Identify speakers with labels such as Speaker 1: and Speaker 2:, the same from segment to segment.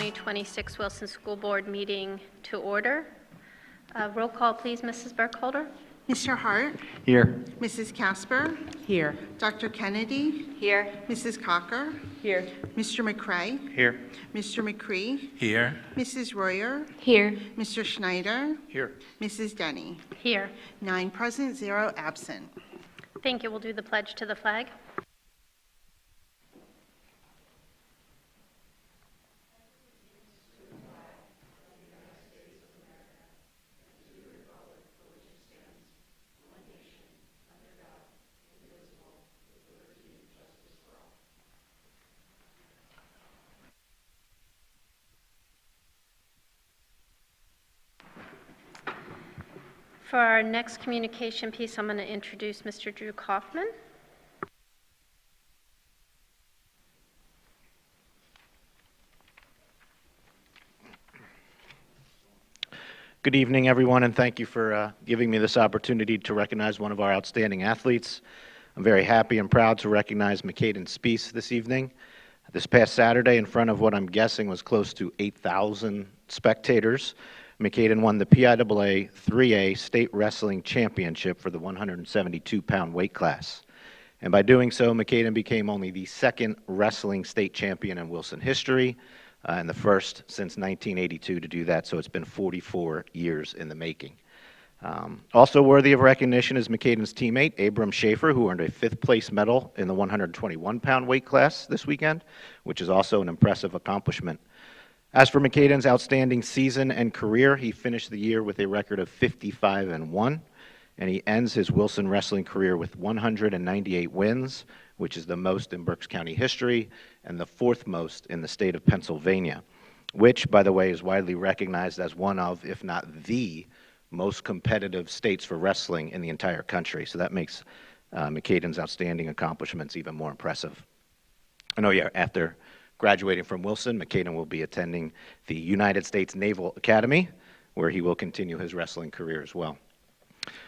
Speaker 1: 2026 Wilson School Board meeting to order. Roll call, please, Mrs. Burkholder.
Speaker 2: Mr. Hart?
Speaker 3: Here.
Speaker 2: Mrs. Casper?
Speaker 4: Here.
Speaker 2: Dr. Kennedy?
Speaker 4: Here.
Speaker 2: Mrs. Cocker?
Speaker 4: Here.
Speaker 2: Mr. McCray?
Speaker 3: Here.
Speaker 2: Mr. McCree?
Speaker 3: Here.
Speaker 2: Mrs. Royer?
Speaker 4: Here.
Speaker 2: Mr. Schneider?
Speaker 3: Here.
Speaker 2: Mrs. Denny?
Speaker 1: Here.
Speaker 2: 9 present, 0 absent.
Speaker 1: Thank you. We'll do the pledge to the flag. For our next communication piece, I'm going to introduce Mr. Drew Kaufman.
Speaker 3: Good evening, everyone, and thank you for giving me this opportunity to recognize one of our outstanding athletes. I'm very happy and proud to recognize McKaden Speece this evening. This past Saturday, in front of what I'm guessing was close to 8,000 spectators, McKaden won the PIAA 3A State Wrestling Championship for the 172-pound weight class. And by doing so, McKaden became only the second wrestling state champion in Wilson history, and the first since 1982 to do that, so it's been 44 years in the making. Also worthy of recognition is McKaden's teammate, Abram Schaefer, who earned a 5th place medal in the 121-pound weight class this weekend, which is also an impressive accomplishment. As for McKaden's outstanding season and career, he finished the year with a record of 55-1, and he ends his Wilson wrestling career with 198 wins, which is the most in Berks County history and the 4th most in the state of Pennsylvania, which, by the way, is widely recognized as one of, if not the, most competitive states for wrestling in the entire country. So that makes McKaden's outstanding accomplishments even more impressive. I know, yeah, after graduating from Wilson, McKaden will be attending the United States Naval Academy, where he will continue his wrestling career as well.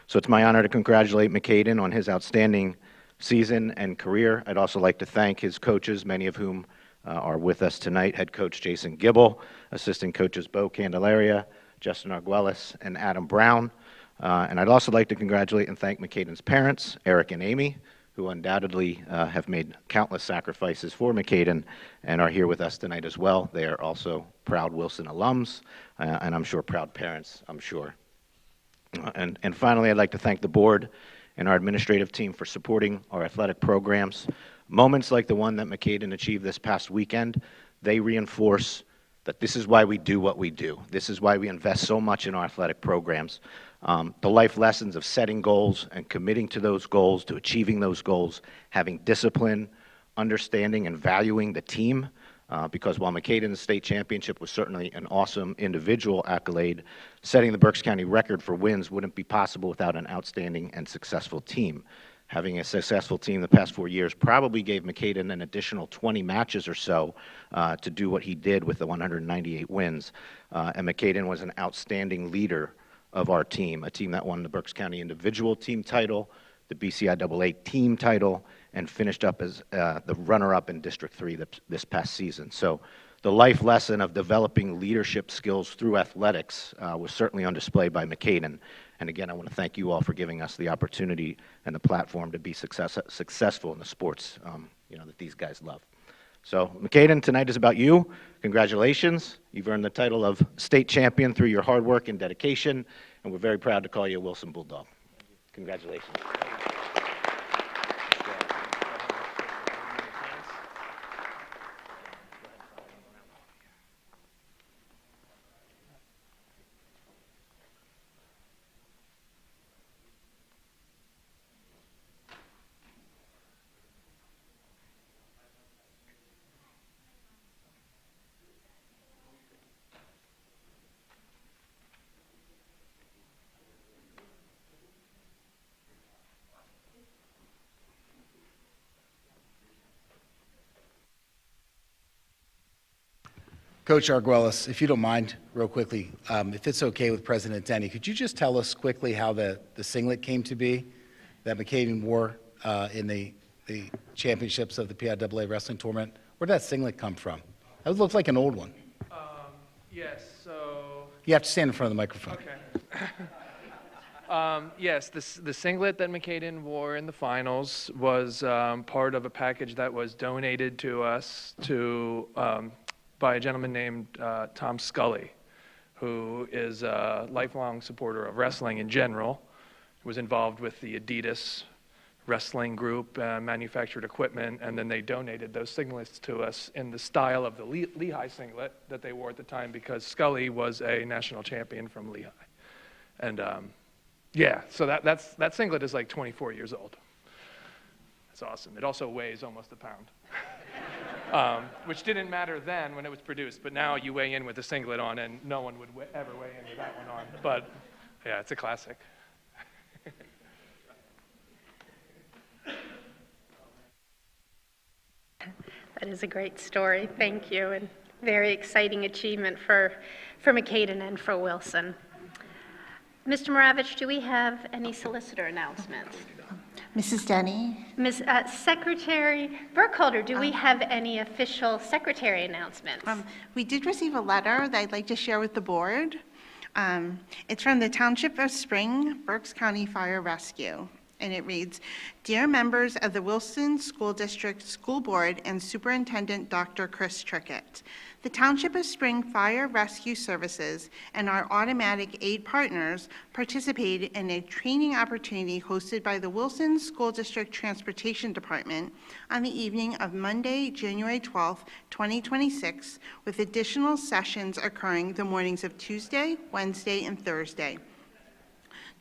Speaker 3: So it's my honor to congratulate McKaden on his outstanding season and career. I'd also like to thank his coaches, many of whom are with us tonight, head coach Jason Gibble, assistant coaches Bo Candelaria, Justin Arguelles, and Adam Brown. And I'd also like to congratulate and thank McKaden's parents, Eric and Amy, who undoubtedly have made countless sacrifices for McKaden and are here with us tonight as well. They are also proud Wilson alums, and I'm sure proud parents, I'm sure. And finally, I'd like to thank the board and our administrative team for supporting our athletic programs. Moments like the one that McKaden achieved this past weekend, they reinforce that this is why we do what we do. This is why we invest so much in our athletic programs. The life lessons of setting goals and committing to those goals, to achieving those goals, having discipline, understanding and valuing the team, because while McKaden's state championship was certainly an awesome individual accolade, setting the Berks County record for wins wouldn't be possible without an outstanding and successful team. Having a successful team the past 4 years probably gave McKaden an additional 20 matches or so to do what he did with the 198 wins. And McKaden was an outstanding leader of our team, a team that won the Berks County individual team title, the BCIAA team title, and finished up as the runner-up in District 3 this past season. So the life lesson of developing leadership skills through athletics was certainly on display by McKaden. And again, I want to thank you all for giving us the opportunity and the platform to be successful in the sports that these guys love. So McKaden, tonight is about you. Congratulations. You've earned the title of state champion through your hard work and dedication, and we're very proud to call you a Wilson Bulldog. Congratulations.
Speaker 5: Coach Arguelles, if you don't mind, real quickly, if it's okay with President Denny, could you just tell us quickly how the singlet came to be that McKaden wore in the championships of the PIAA wrestling tournament? Where did that singlet come from? That looks like an old one.
Speaker 4: Yes, so,
Speaker 5: You have to stand in front of the microphone.
Speaker 4: okay. Yes, the singlet that McKaden wore in the finals was part of a package that was donated to us by a gentleman named Tom Scully, who is a lifelong supporter of wrestling in general, was involved with the Adidas wrestling group, manufactured equipment, and then they donated those singlets to us in the style of the Lehigh singlet that they wore at the time, because Scully was a national champion from Lehigh. And yeah, so that singlet is like 24 years old. It's awesome. It also weighs almost a pound, which didn't matter then when it was produced, but now you weigh in with a singlet on, and no one would ever weigh in with that one on. But yeah, it's a classic.
Speaker 1: That is a great story, thank you, and very exciting achievement for McKaden and for Wilson. Mr. Moravich, do we have any solicitor announcements?
Speaker 2: Mrs. Denny?
Speaker 1: Ms. Secretary Burkholder, do we have any official secretary announcements?
Speaker 2: We did receive a letter that I'd like to share with the board. It's from the Township of Spring, Berks County Fire Rescue. And it reads, "Dear members of the Wilson School District School Board and Superintendent Dr. Chris Trickett, the Township of Spring Fire Rescue Services and our automatic aid partners participated in a training opportunity hosted by the Wilson School District Transportation Department on the evening of Monday, January 12th, 2026, with additional sessions occurring the mornings of Tuesday, Wednesday, and Thursday.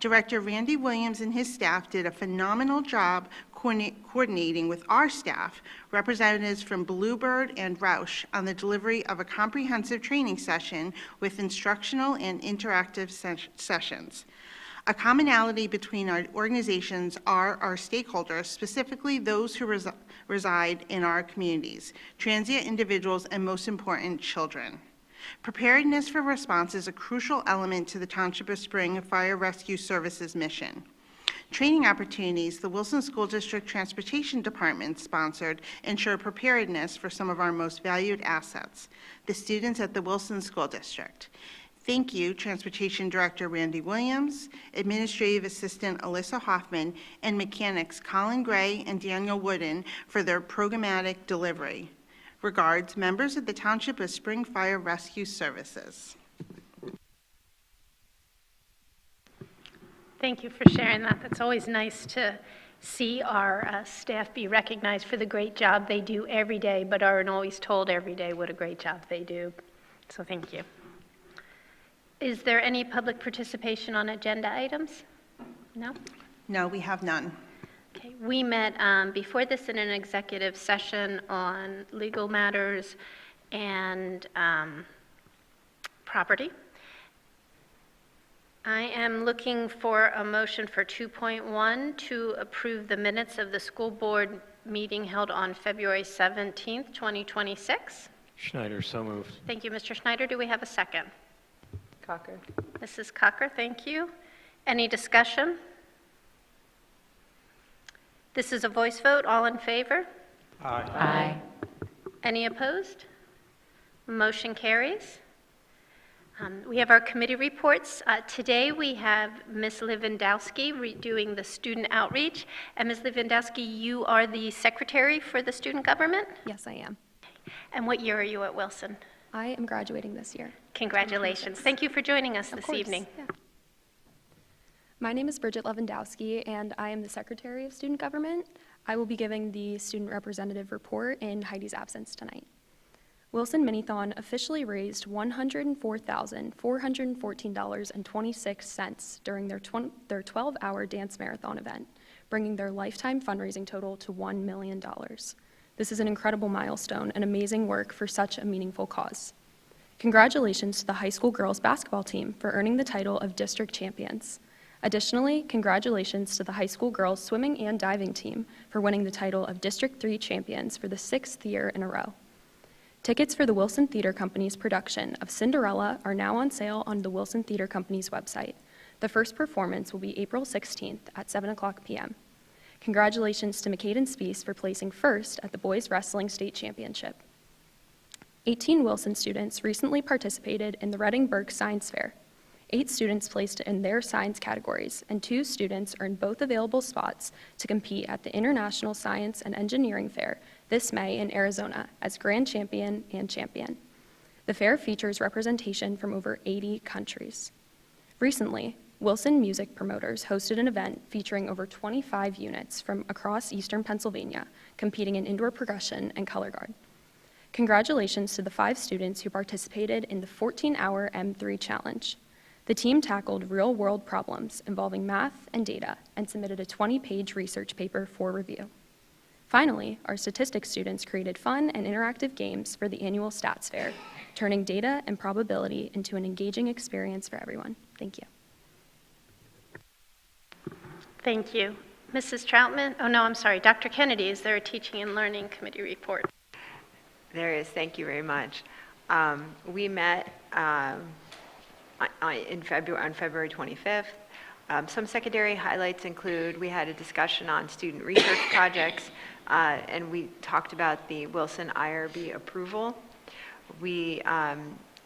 Speaker 2: Director Randy Williams and his staff did a phenomenal job coordinating with our staff, representatives from Bluebird and Roush, on the delivery of a comprehensive training session with instructional and interactive sessions. A commonality between our organizations are our stakeholders, specifically those who reside in our communities, transient individuals, and most important, children. Preparedness for response is a crucial element to the Township of Spring Fire Rescue Services mission. Training opportunities the Wilson School District Transportation Department sponsored ensure preparedness for some of our most valued assets, the students at the Wilson School District. Thank you, Transportation Director Randy Williams, Administrative Assistant Alyssa Hoffman, and mechanics Colin Gray and Daniel Wooden for their programmatic delivery. Regards, members of the Township of Spring Fire Rescue Services."
Speaker 1: Thank you for sharing that. That's always nice to see our staff be recognized for the great job they do every day, but aren't always told every day what a great job they do. So thank you. Is there any public participation on agenda items? No?
Speaker 2: No, we have none.
Speaker 1: Okay, we met before this in an executive session on legal matters and property. I am looking for a motion for 2.1 to approve the minutes of the school board meeting held on February 17th, 2026.
Speaker 6: Schneider, so moved.
Speaker 1: Thank you, Mr. Schneider. Do we have a second?
Speaker 7: Cocker.
Speaker 1: Mrs. Cocker, thank you. Any discussion? This is a voice vote. All in favor?
Speaker 7: Aye.
Speaker 1: Any opposed? Motion carries. We have our committee reports. Today we have Ms. Lewandowski doing the student outreach. And Ms. Lewandowski, you are the secretary for the student government?
Speaker 8: Yes, I am.
Speaker 1: And what year are you at Wilson?
Speaker 8: I am graduating this year.
Speaker 1: Congratulations. Thank you for joining us
Speaker 8: Of
Speaker 1: this
Speaker 8: course,
Speaker 1: evening.
Speaker 8: yeah. My name is Bridget Lewandowski, and I am the Secretary of Student Government. I will be giving the student representative report in Heidi's absence tonight. Wilson Minithon officially raised $104,414.26 during their 12-hour dance marathon event, bringing their lifetime fundraising total to $1 million. This is an incredible milestone and amazing work for such a meaningful cause. Congratulations to the high school girls basketball team for earning the title of district champions. Additionally, congratulations to the high school girls swimming and diving team for winning the title of District 3 champions for the 6th year in a row. Tickets for the Wilson Theater Company's production of Cinderella are now on sale on the Wilson Theater Company's website. The first performance will be April 16th at 7:00 p.m. Congratulations to McKaden Spees for placing first at the Boys Wrestling State Championship. 18 Wilson students recently participated in the Reading Burke Science Fair. 8 students placed in their science categories, and 2 students earned both available spots to compete at the International Science and Engineering Fair this May in Arizona as grand champion and champion. The fair features representation from over 80 countries. Recently, Wilson Music Promoters hosted an event featuring over 25 units from across eastern Pennsylvania competing in indoor percussion and color guard. Congratulations to the 5 students who participated in the 14-hour M3 challenge. The team tackled real-world problems involving math and data and submitted a 20-page research paper for review. Finally, our statistics students created fun and interactive games for the annual Stats Fair, turning data and probability into an engaging experience for everyone. Thank you.
Speaker 1: Thank you. Mrs. Troutman? Oh, no, I'm sorry. Dr. Kennedy, is there a Teaching and Learning Committee report?
Speaker 7: There is, thank you very much. We met on February 25th. Some secondary highlights include we had a discussion on student research projects, and we talked about the Wilson IRB approval. We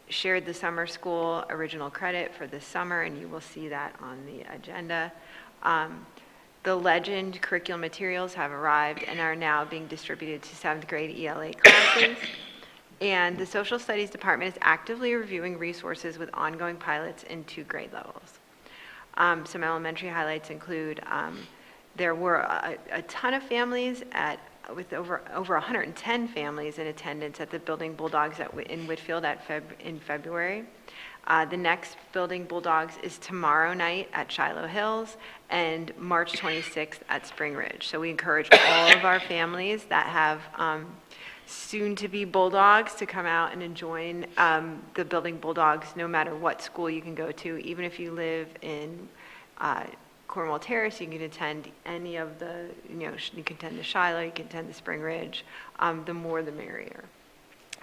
Speaker 7: shared the summer school original credit for this summer, and you will see that on the agenda. The Legend curriculum materials have arrived and are now being distributed to 7th grade ELA classes. And the Social Studies Department is actively reviewing resources with ongoing pilots in 2 grade levels. Some elementary highlights include there were a ton of families with over 110 families in attendance at the Building Bulldogs in Whitfield in February. The next Building Bulldogs is tomorrow night at Shiloh Hills and March 26th at Spring Ridge. So we encourage all of our families that have soon-to-be Bulldogs to come out and join the Building Bulldogs, no matter what school you can go to. Even if you live in Cornwall Terrace, you can attend any of the, you can attend the Shiloh, you can attend the Spring Ridge. The more, the merrier.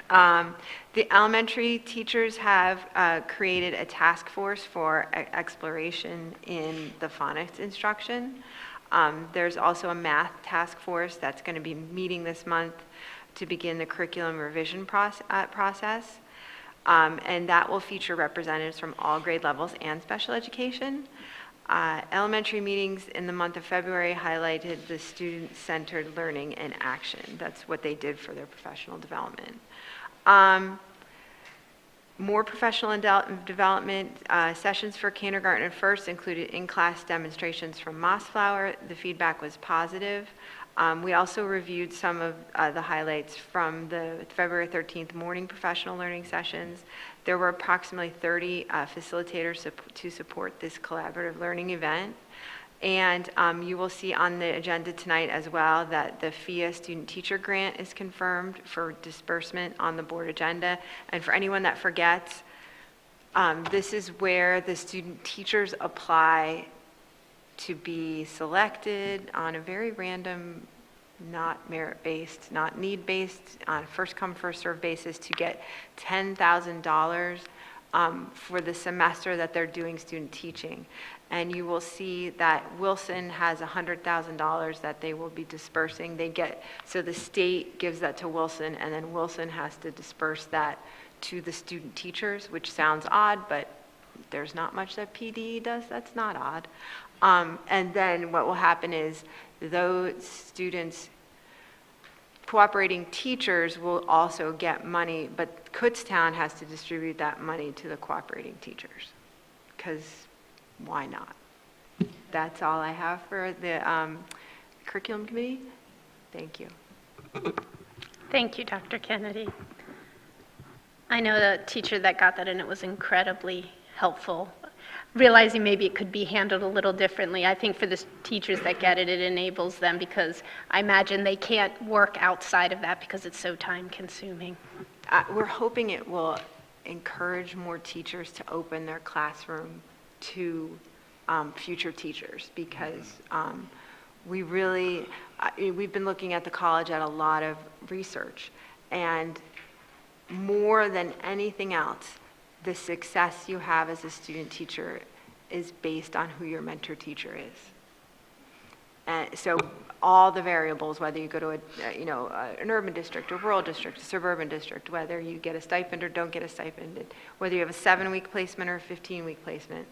Speaker 7: The elementary teachers have created a task force for exploration in the phonics instruction. There's also a math task force that's going to be meeting this month to begin the curriculum revision process. And that will feature representatives from all grade levels and special education. Elementary meetings in the month of February highlighted the student-centered learning in action. That's what they did for their professional development. More professional development sessions for kindergarten and first included in-class demonstrations from Mossflower. The feedback was positive. We also reviewed some of the highlights from the February 13th morning professional learning sessions. There were approximately 30 facilitators to support this collaborative learning event. And you will see on the agenda tonight as well that the FIA student teacher grant is confirmed for disbursement on the board agenda. And for anyone that forgets, this is where the student teachers apply to be selected on a very random, not merit-based, not need-based, on a first-come, first-served basis to get $10,000 for the semester that they're doing student teaching. And you will see that Wilson has $100,000 that they will be dispersing. So the state gives that to Wilson, and then Wilson has to disperse that to the student teachers, which sounds odd, but there's not much that PD does that's not odd. And then what will happen is those students, cooperating teachers will also get money, but Kutztown has to distribute that money to the cooperating teachers, because why not? That's all I have for the curriculum committee. Thank you.
Speaker 1: Thank you, Dr. Kennedy. I know the teacher that got that, and it was incredibly helpful. Realizing maybe it could be handled a little differently. I think for the teachers that get it, it enables them, because I imagine they can't work outside of that because it's so time-consuming.
Speaker 7: We're hoping it will encourage more teachers to open their classroom to future teachers, because we've been looking at the college at a lot of research, and more than anything else, the success you have as a student teacher is based on who your mentor teacher is. And so all the variables, whether you go to an urban district, a rural district, a suburban district, whether you get a stipend or don't get a stipend, whether you have a 7-week placement or a 15-week placement,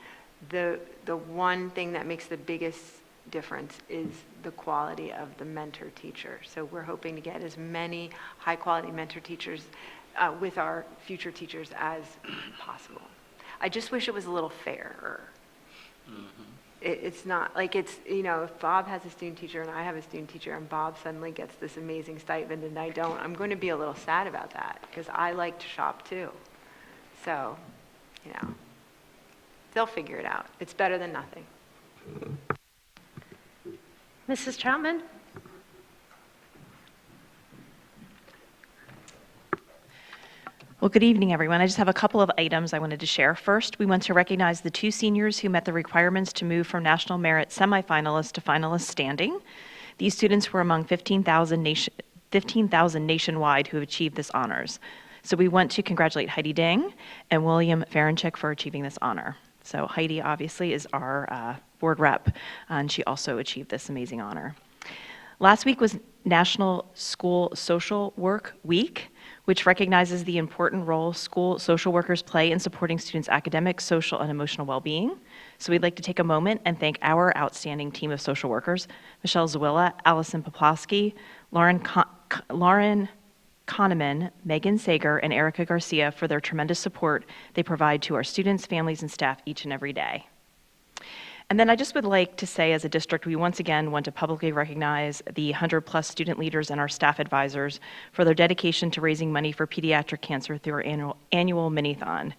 Speaker 7: the one thing that makes the biggest difference is the quality of the mentor teacher. So we're hoping to get as many high-quality mentor teachers with our future teachers as possible. I just wish it was a little fairer. It's not like if Bob has a student teacher and I have a student teacher and Bob suddenly gets this amazing stipend and I don't, I'm going to be a little sad about that because I like to shop too. So, they'll figure it out. It's better than nothing.
Speaker 1: Mrs. Troutman?
Speaker 6: Well, good evening, everyone. I just have a couple of items I wanted to share. First, we want to recognize the 2 seniors who met the requirements to move from National Merit semifinalists to finalist standing. These students were among 15,000 nationwide who have achieved this honors. So we want to congratulate Heidi Ding and William Farinchik for achieving this honor. So Heidi obviously is our board rep, and she also achieved this amazing honor. Last week was National School Social Work Week, which recognizes the important role school social workers play in supporting students' academic, social, and emotional well-being. So we'd like to take a moment and thank our outstanding team of social workers, Michelle Zawilla, Allison Poplowski, Lauren Kahneman, Megan Sager, and Erica Garcia for their tremendous support they provide to our students, families, and staff each and every day. And then I just would like to say, as a district, we once again want to publicly recognize the 100+ student leaders and our staff advisors for their dedication to raising money for pediatric cancer through our annual mini-thon.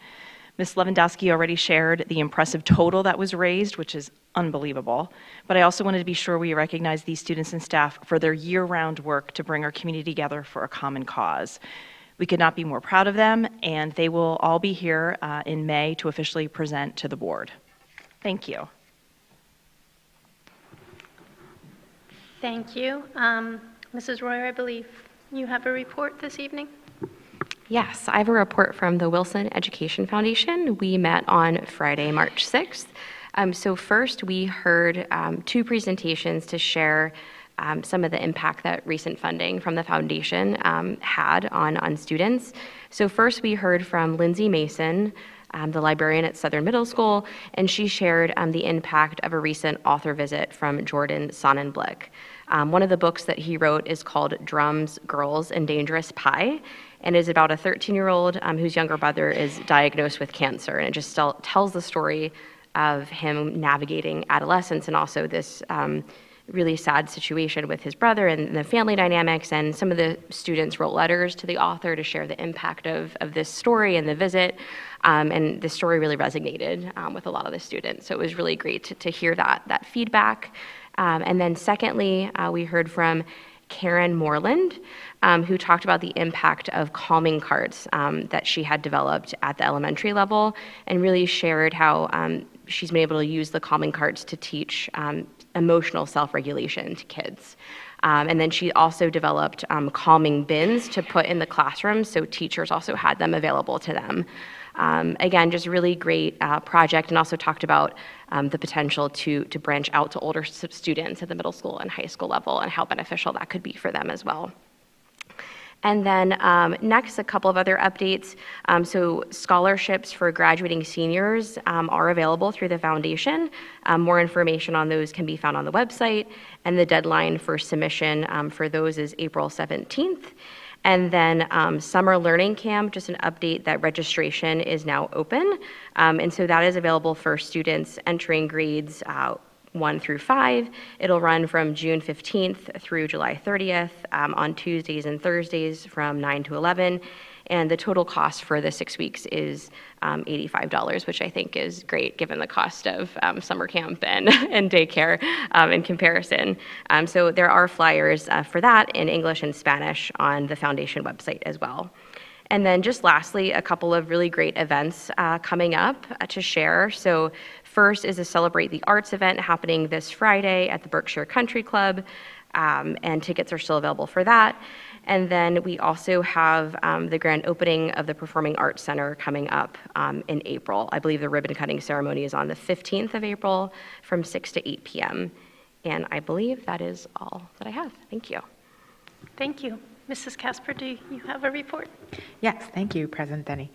Speaker 6: Ms. Lewandowski already shared the impressive total that was raised, which is unbelievable. But I also wanted to be sure we recognize these students and staff for their year-round work to bring our community together for a common cause. We could not be more proud of them, and they will all be here in May to officially present to the board. Thank you.
Speaker 1: Thank you. Mrs. Royer, I believe you have a report this evening?
Speaker 9: Yes, I have a report from the Wilson Education Foundation. We met on Friday, March 6th. So first, we heard 2 presentations to share some of the impact that recent funding from the foundation had on students. So first, we heard from Lindsay Mason, the librarian at Southern Middle School, and she shared the impact of a recent author visit from Jordan Sonnenblick. One of the books that he wrote is called Drums, Girls, and Dangerous Pie, and is about a 13-year-old whose younger brother is diagnosed with cancer, and it just tells the story of him navigating adolescence and also this really sad situation with his brother and the family dynamics. And some of the students wrote letters to the author to share the impact of this story and the visit. And the story really resonated with a lot of the students. So it was really great to hear that feedback. And then secondly, we heard from Karen Moreland, who talked about the impact of calming cards that she had developed at the elementary level, and really shared how she's been able to use the calming cards to teach emotional self-regulation to kids. And then she also developed calming bins to put in the classroom, so teachers also had them available to them. Again, just really great project, and also talked about the potential to branch out to older students at the middle school and high school level and how beneficial that could be for them as well. And then next, a couple of other updates. So scholarships for graduating seniors are available through the foundation. More information on those can be found on the website, and the deadline for submission for those is April 17th. And then Summer Learning Camp, just an update that registration is now open. And so that is available for students entering grades 1 through 5. It'll run from June 15th through July 30th on Tuesdays and Thursdays from 9 to 11. And the total cost for the 6 weeks is $85, which I think is great given the cost of summer camp and daycare in comparison. So there are flyers for that in English and Spanish on the foundation website as well. And then just lastly, a couple of really great events coming up to share. So first is a Celebrate the Arts event happening this Friday at the Berkshire Country Club, and tickets are still available for that. And then we also have the grand opening of the Performing Arts Center coming up in April. I believe the ribbon cutting ceremony is on the 15th of April from 6 to 8 p.m. And I believe that is all that I have. Thank you.
Speaker 1: Thank you. Mrs. Casper, do you have a report?
Speaker 10: Yes, thank you, President Denny.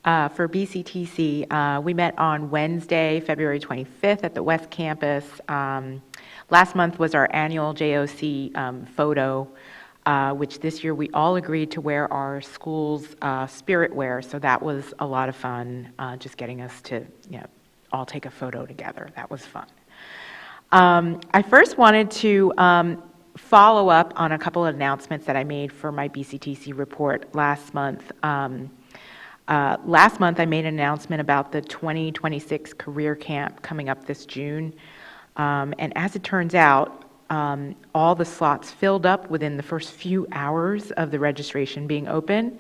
Speaker 10: For BCTC, we met on Wednesday, February 25th at the West Campus. Last month was our annual JOC photo, which this year we all agreed to wear our school's spirit wear, so that was a lot of fun, just getting us to all take a photo together. That was fun. I first wanted to follow up on a couple of announcements that I made for my BCTC report last month. Last month, I made an announcement about the 2026 Career Camp coming up this June. And as it turns out, all the slots filled up within the first few hours of the registration being open.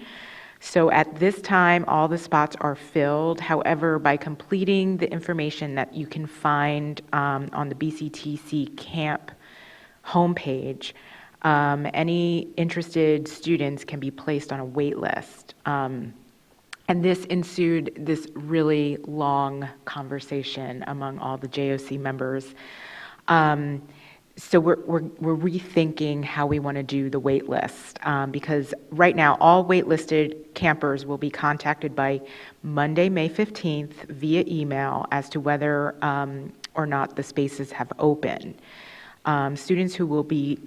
Speaker 10: So at this time, all the spots are filled. However, by completing the information that you can find on the BCTC camp homepage, any interested students can be placed on a wait list. And this ensued this really long conversation among all the JOC members. So we're rethinking how we want to do the wait list, because right now all waitlisted campers will be contacted by Monday, May 15th via email as to whether or not the spaces have opened. Students will be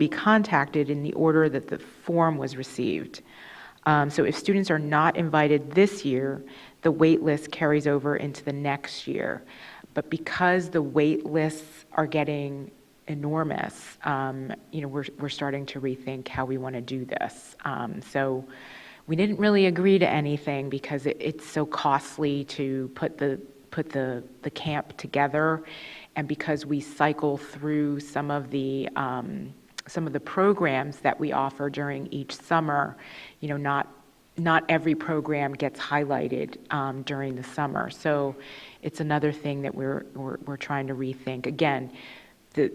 Speaker 10: contacted in the order that the form was received. So if students are not invited this year, the wait list carries over into the next year. But because the wait lists are getting enormous, we're starting to rethink how we want to do this. So we didn't really agree to anything because it's so costly to put the camp together, and because we cycle through some of the programs that we offer during each summer, not every program gets highlighted during the summer. So it's another thing that we're trying to rethink. Again, the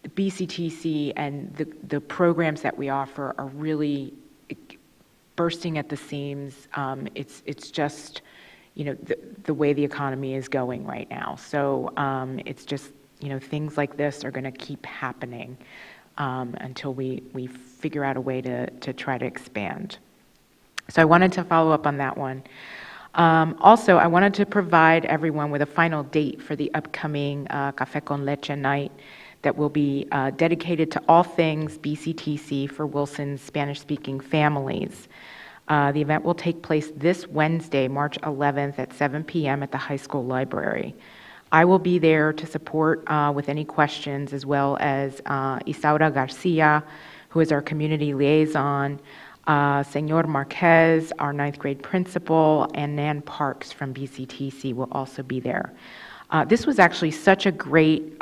Speaker 10: BCTC and the programs that we offer are really bursting at the seams. It's just, the way the economy is going right now. So it's just, things like this are going to keep happening until we figure out a way to try to expand. So I wanted to follow up on that one. Also, I wanted to provide everyone with a final date for the upcoming Café con Leche night that will be dedicated to all things BCTC for Wilson's Spanish-speaking families. The event will take place this Wednesday, March 11th at 7 p.m. at the high school library. I will be there to support with any questions, as well as Isaura Garcia, who is our community liaison, Senor Marquez, our 9th grade principal, and Nan Parks from BCTC will also be there. This was actually such a great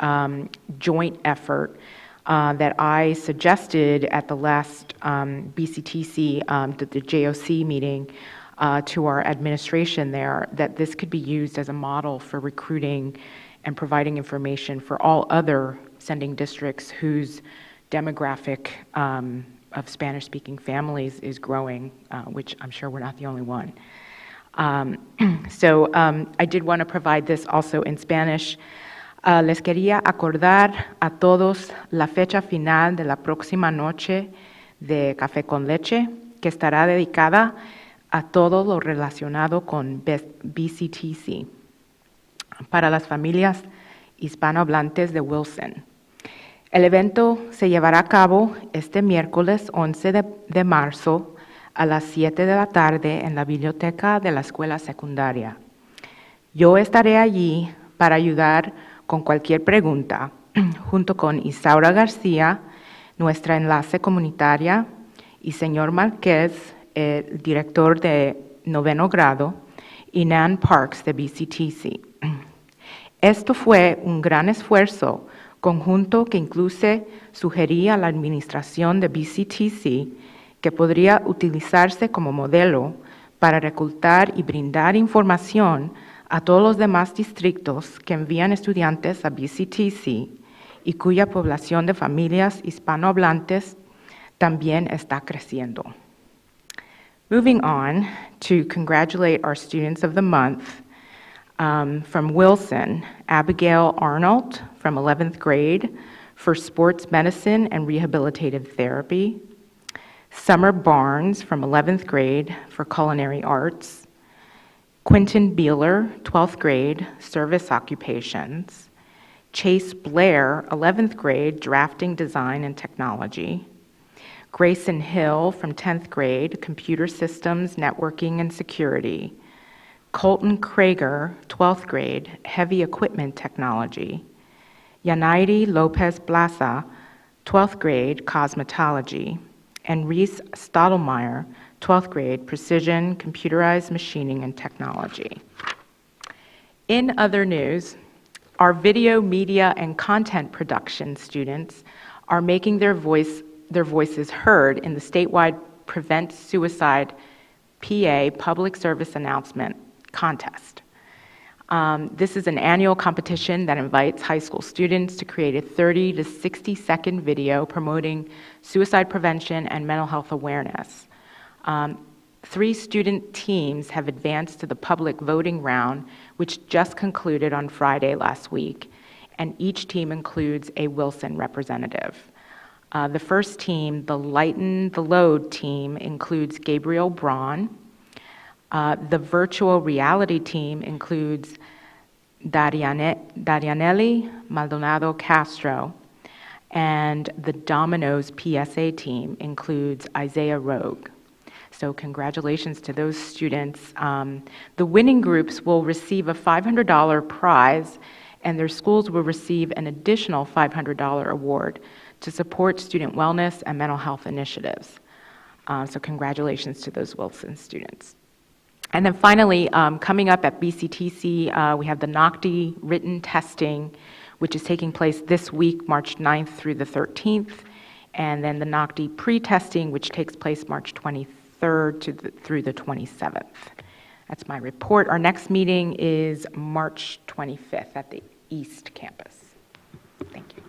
Speaker 10: joint effort that I suggested at the last BCTC, the JOC meeting, to our administration there, that this could be used as a model for recruiting and providing information for all other sending districts whose demographic of Spanish-speaking families is growing, which I'm sure we're not the only one. So I did want to provide this also in Spanish. Les quería acordar a todos la fecha final de la próxima noche de Café con Leche, que estará dedicada a todo lo relacionado con BCTC para las familias hispanohablantes de Wilson. El evento se llevará a cabo este miércoles 11 de marzo a las 7 de la tarde en la biblioteca de la escuela secundaria. Yo estaré allí para ayudar con cualquier pregunta, junto con Isaura García, nuestra enlace comunitaria, y señor Márquez, el director de 9º grado, y Nan Parks de BCTC. Esto fue un gran esfuerzo conjunto que incluso sugería a la administración de BCTC que podría utilizarse como modelo para reclutar y brindar información a todos los demás distritos que envían estudiantes a BCTC y cuya población de familias hispanohablantes también está creciendo. Moving on to congratulate our Students of the Month, from Wilson, Abigail Arnold from 11th grade for sports medicine and rehabilitative therapy. Summer Barnes from 11th grade for culinary arts. Quentin Beeler, 12th grade, service occupations. Chase Blair, 11th grade, drafting design and technology. Grayson Hill from 10th grade, computer systems, networking, and security. Colton Krager, 12th grade, heavy equipment technology. Yanairi Lopez Blasa, 12th grade, cosmetology. And Reese Stottlemyre, 12th grade, precision, computerized machining and technology. In other news, our video, media, and content production students are making their voices heard in the statewide Prevent Suicide PA Public Service Announcement Contest. This is an annual competition that invites high school students to create a 30 to 60-second video promoting suicide prevention and mental health awareness. 3 student teams have advanced to the public voting round, which just concluded on Friday last week, and each team includes a Wilson representative. The first team, the Lighten the Load team, includes Gabriel Braun. The virtual reality team includes Darianelli Maldonado Castro, and the Domino's PSA team includes Isaiah Rogue. So congratulations to those students. The winning groups will receive a $500 prize, and their schools will receive an additional $500 award to support student wellness and mental health initiatives. So congratulations to those Wilson students. And then finally, coming up at BCTC, we have the NOCTI written testing, which is taking place this week, March 9th through the 13th, and then the NOCTI pre-testing, which takes place March 23rd through the 27th. That's my report. Our next meeting is March 25th at the East Campus. Thank you.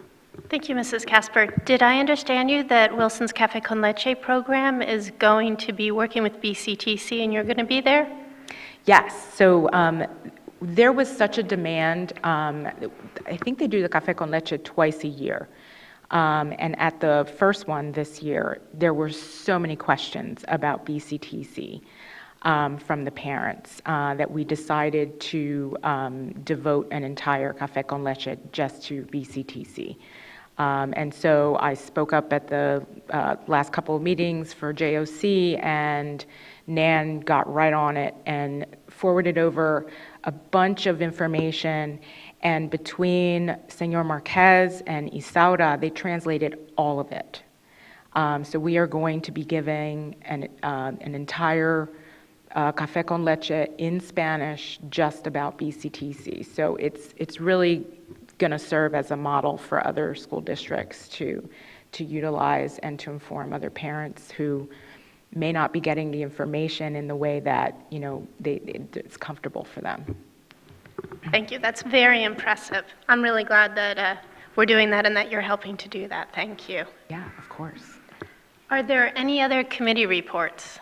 Speaker 1: Thank you, Mrs. Casper. Did I understand you that Wilson's Cafe Con Leche program is going to be working with BCTC and you're going to be there?
Speaker 10: Yes, so there was such a demand. I think they do the Café con Leche twice a year. And at the first one this year, there were so many questions about BCTC from the parents that we decided to devote an entire Café con Leche just to BCTC. And so I spoke up at the last couple of meetings for JOC, and Nan got right on it and forwarded over a bunch of information. And between Senor Marquez and Isaura, they translated all of it. So we are going to be giving an entire Café con Leche in Spanish just about BCTC. So it's really going to serve as a model for other school districts to utilize and to inform other parents who may not be getting the information in the way that, you know, it's comfortable for them.
Speaker 1: Thank you. That's very impressive. I'm really glad that we're doing that and that you're helping to do that. Thank you.
Speaker 10: Yeah, of course.
Speaker 1: Are there any other committee reports?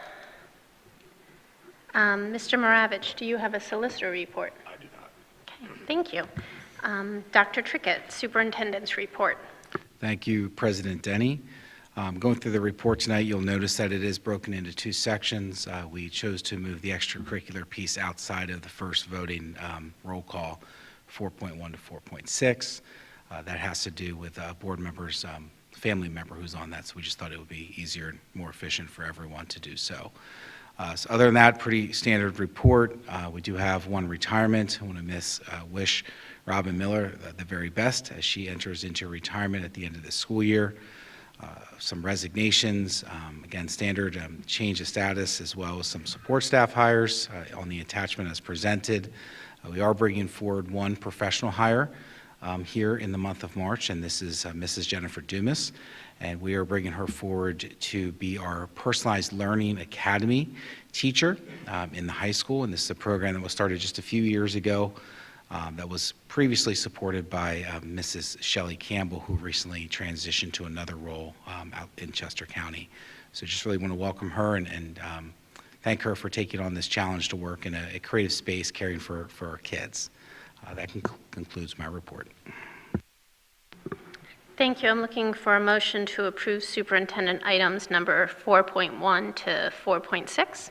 Speaker 1: Mr. Maravich, do you have a solicitor report? I do not. Okay, thank you. Dr. Trickett, Superintendent's report.
Speaker 5: Thank you, President Denny. Going through the report tonight, you'll notice that it is broken into 2 sections. We chose to move the extracurricular piece outside of the first voting roll call, 4.1 to 4.6. That has to do with a board member's family member who's on that, so we just thought it would be easier and more efficient for everyone to do so. So other than that, pretty standard report. We do have one retirement. I want to wish Robin Miller the very best as she enters into retirement at the end of the school year. Some resignations, again, standard change of status, as well as some support staff hires on the attachment as presented. We are bringing forward one professional hire here in the month of March, and this is Mrs. Jennifer Dumas, and we are bringing her forward to be our Personalized Learning Academy teacher in the high school, and this is a program that was started just a few years ago that was previously supported by Mrs. Shelley Campbell, who recently transitioned to another role out in Chester County. So just really want to welcome her and thank her for taking on this challenge to work in a creative space caring for our kids. That concludes my report.
Speaker 1: Thank you. I'm looking for a motion to approve superintendent items number 4.1 to 4.6.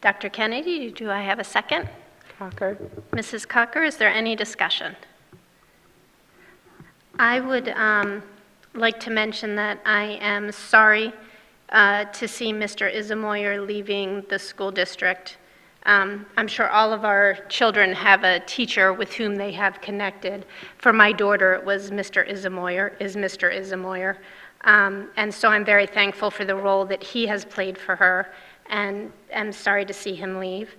Speaker 1: Dr. Kennedy, do I have a second?
Speaker 10: Cocker?
Speaker 1: Mrs. Cocker, is there any discussion? I would like to mention that I am sorry to see Mr. Izamoyer leaving the school district. I'm sure all of our children have a teacher with whom they have connected. For my daughter, it was Mr. Izamoyer, is Mr. Izamoyer. And so I'm very thankful for the role that he has played for her, and I'm sorry to see him leave.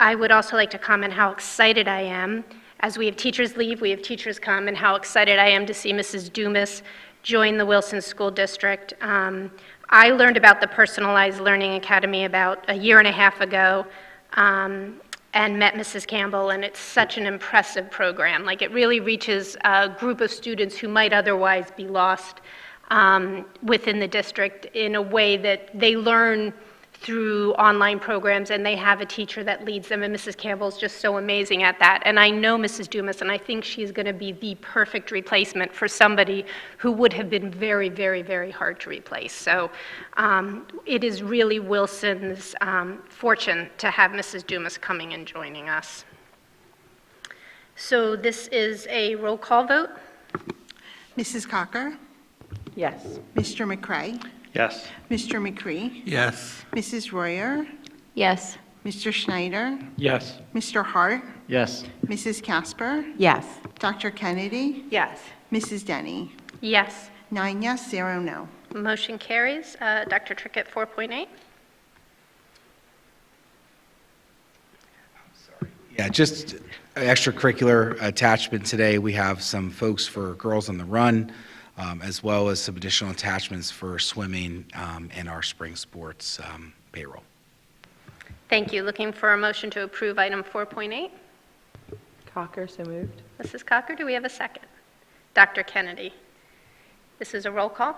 Speaker 1: I would also like to comment how excited I am. As we have teachers leave, we have teachers come, and how excited I am to see Mrs. Dumas join the Wilson School District. I learned about the Personalized Learning Academy about a year and a half ago, and met Mrs. Campbell, and it's such an impressive program. Like, it really reaches a group of students who might otherwise be lost within the district in a way that they learn through online programs, and they have a teacher that leads them, and Mrs. Campbell's just so amazing at that. And I know Mrs. Dumas, and I think she's going to be the perfect replacement for somebody who would have been very, very, very hard to replace. So it is really Wilson's fortune to have Mrs. Dumas coming and joining us. So this is a roll call vote.
Speaker 2: Mrs. Cocker,
Speaker 10: Yes.
Speaker 2: Mr. McCray,
Speaker 3: Yes.
Speaker 2: Mr. McCree,
Speaker 11: Yes.
Speaker 2: Mrs. Royer,
Speaker 9: Yes.
Speaker 2: Mr. Schneider,
Speaker 11: Yes.
Speaker 2: Mr. Hart,
Speaker 11: Yes.
Speaker 2: Mrs. Casper,
Speaker 10: Yes.
Speaker 2: Dr. Kennedy,
Speaker 7: Yes.
Speaker 2: Mrs. Denny.
Speaker 1: Yes.
Speaker 2: 9 yes, 0 no.
Speaker 1: Motion carries. Dr. Trickett, 4.8.
Speaker 5: Yeah, just extracurricular attachment today. We have some folks for Girls on the Run, as well as some additional attachments for swimming and our spring sports payroll.
Speaker 1: Thank you. Looking for a motion to approve item 4.8.
Speaker 10: Cocker, so moved.
Speaker 1: Mrs. Cocker, do we have a second? Dr. Kennedy. This is a roll call.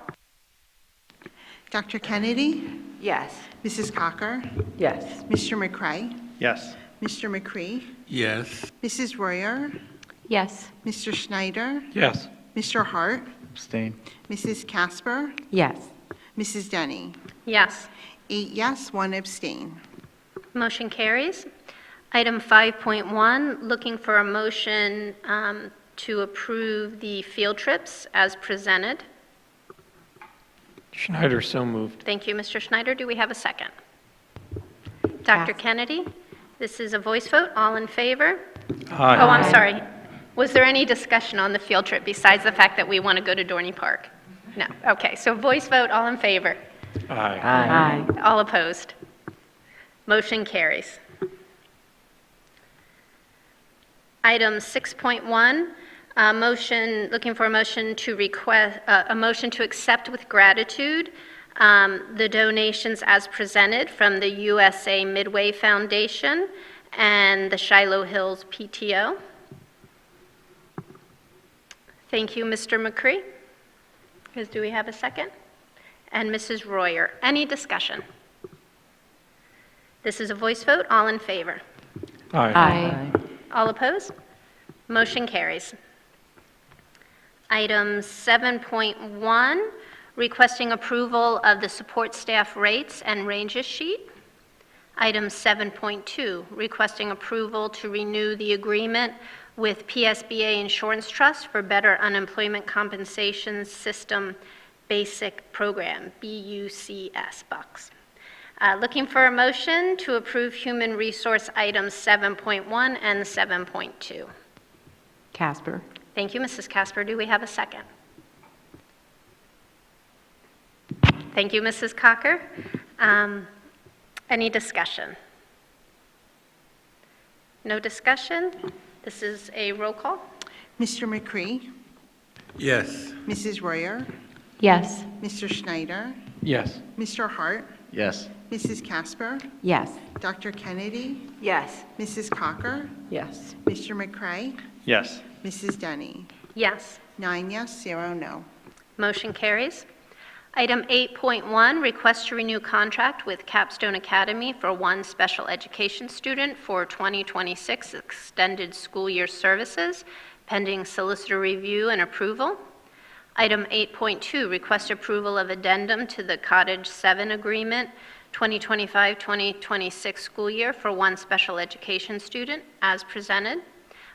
Speaker 2: Dr. Kennedy,
Speaker 7: Yes.
Speaker 2: Mrs. Cocker,
Speaker 10: Yes.
Speaker 2: Mr. McCray,
Speaker 3: Yes.
Speaker 2: Mr. McCree,
Speaker 11: Yes.
Speaker 2: Mrs. Royer,
Speaker 9: Yes.
Speaker 2: Mr. Schneider,
Speaker 11: Yes.
Speaker 2: Mr. Hart,
Speaker 11: Abstain.
Speaker 2: Mrs. Casper,
Speaker 10: Yes.
Speaker 2: Mrs. Denny.
Speaker 1: Yes.
Speaker 2: 8 yes, 1 abstain.
Speaker 1: Motion carries. Item 5.1, looking for a motion to approve the field trips as presented.
Speaker 11: Schneider, so moved.
Speaker 1: Thank you, Mr. Schneider. Do we have a second? Dr. Kennedy, this is a voice vote. All in favor?
Speaker 11: Aye.
Speaker 1: Oh, I'm sorry. Was there any discussion on the field trip besides the fact that we want to go to Dorney Park? No. Okay, so voice vote, all in favor?
Speaker 11: Aye.
Speaker 10: Aye.
Speaker 1: All opposed? Motion carries. Item 6.1, looking for a motion to request, a motion to accept with gratitude the donations as presented from the USA Midway Foundation and the Shiloh Hills PTO. Thank you, Mr. McCree. Do we have a second? And Mrs. Royer. Any discussion? This is a voice vote. All in favor?
Speaker 10: Aye.
Speaker 1: All opposed? Motion carries. Item 7.1, requesting approval of the support staff rates and ranges sheet. Item 7.2, requesting approval to renew the agreement with PSBA Insurance Trust for Better Unemployment Compensation System Basic Program, BUCS, Bucks. Looking for a motion to approve human resource items 7.1 and 7.2.
Speaker 10: Casper.
Speaker 1: Thank you, Mrs. Casper. Do we have a second? Thank you, Mrs. Cocker. Any discussion? No discussion? This is a roll call.
Speaker 2: Mr. McCree,
Speaker 11: Yes.
Speaker 2: Mrs. Royer,
Speaker 9: Yes.
Speaker 2: Mr. Schneider,
Speaker 11: Yes.
Speaker 2: Mr. Hart,
Speaker 3: Yes.
Speaker 2: Mrs. Casper,
Speaker 10: Yes.
Speaker 2: Dr. Kennedy,
Speaker 7: Yes.
Speaker 2: Mrs. Cocker,
Speaker 10: Yes.
Speaker 2: Mr. McCray,
Speaker 3: Yes.
Speaker 2: Mrs. Denny.
Speaker 1: Yes.
Speaker 2: 9 yes, 0 no.
Speaker 1: Motion carries. Item 8.1, request to renew contract with Capstone Academy for one special education student for 2026 extended school year services. pending solicitor review and approval. Item 8.2, request approval of addendum to the Cottage 7 Agreement 2025-2026 school year for one special education student, as presented.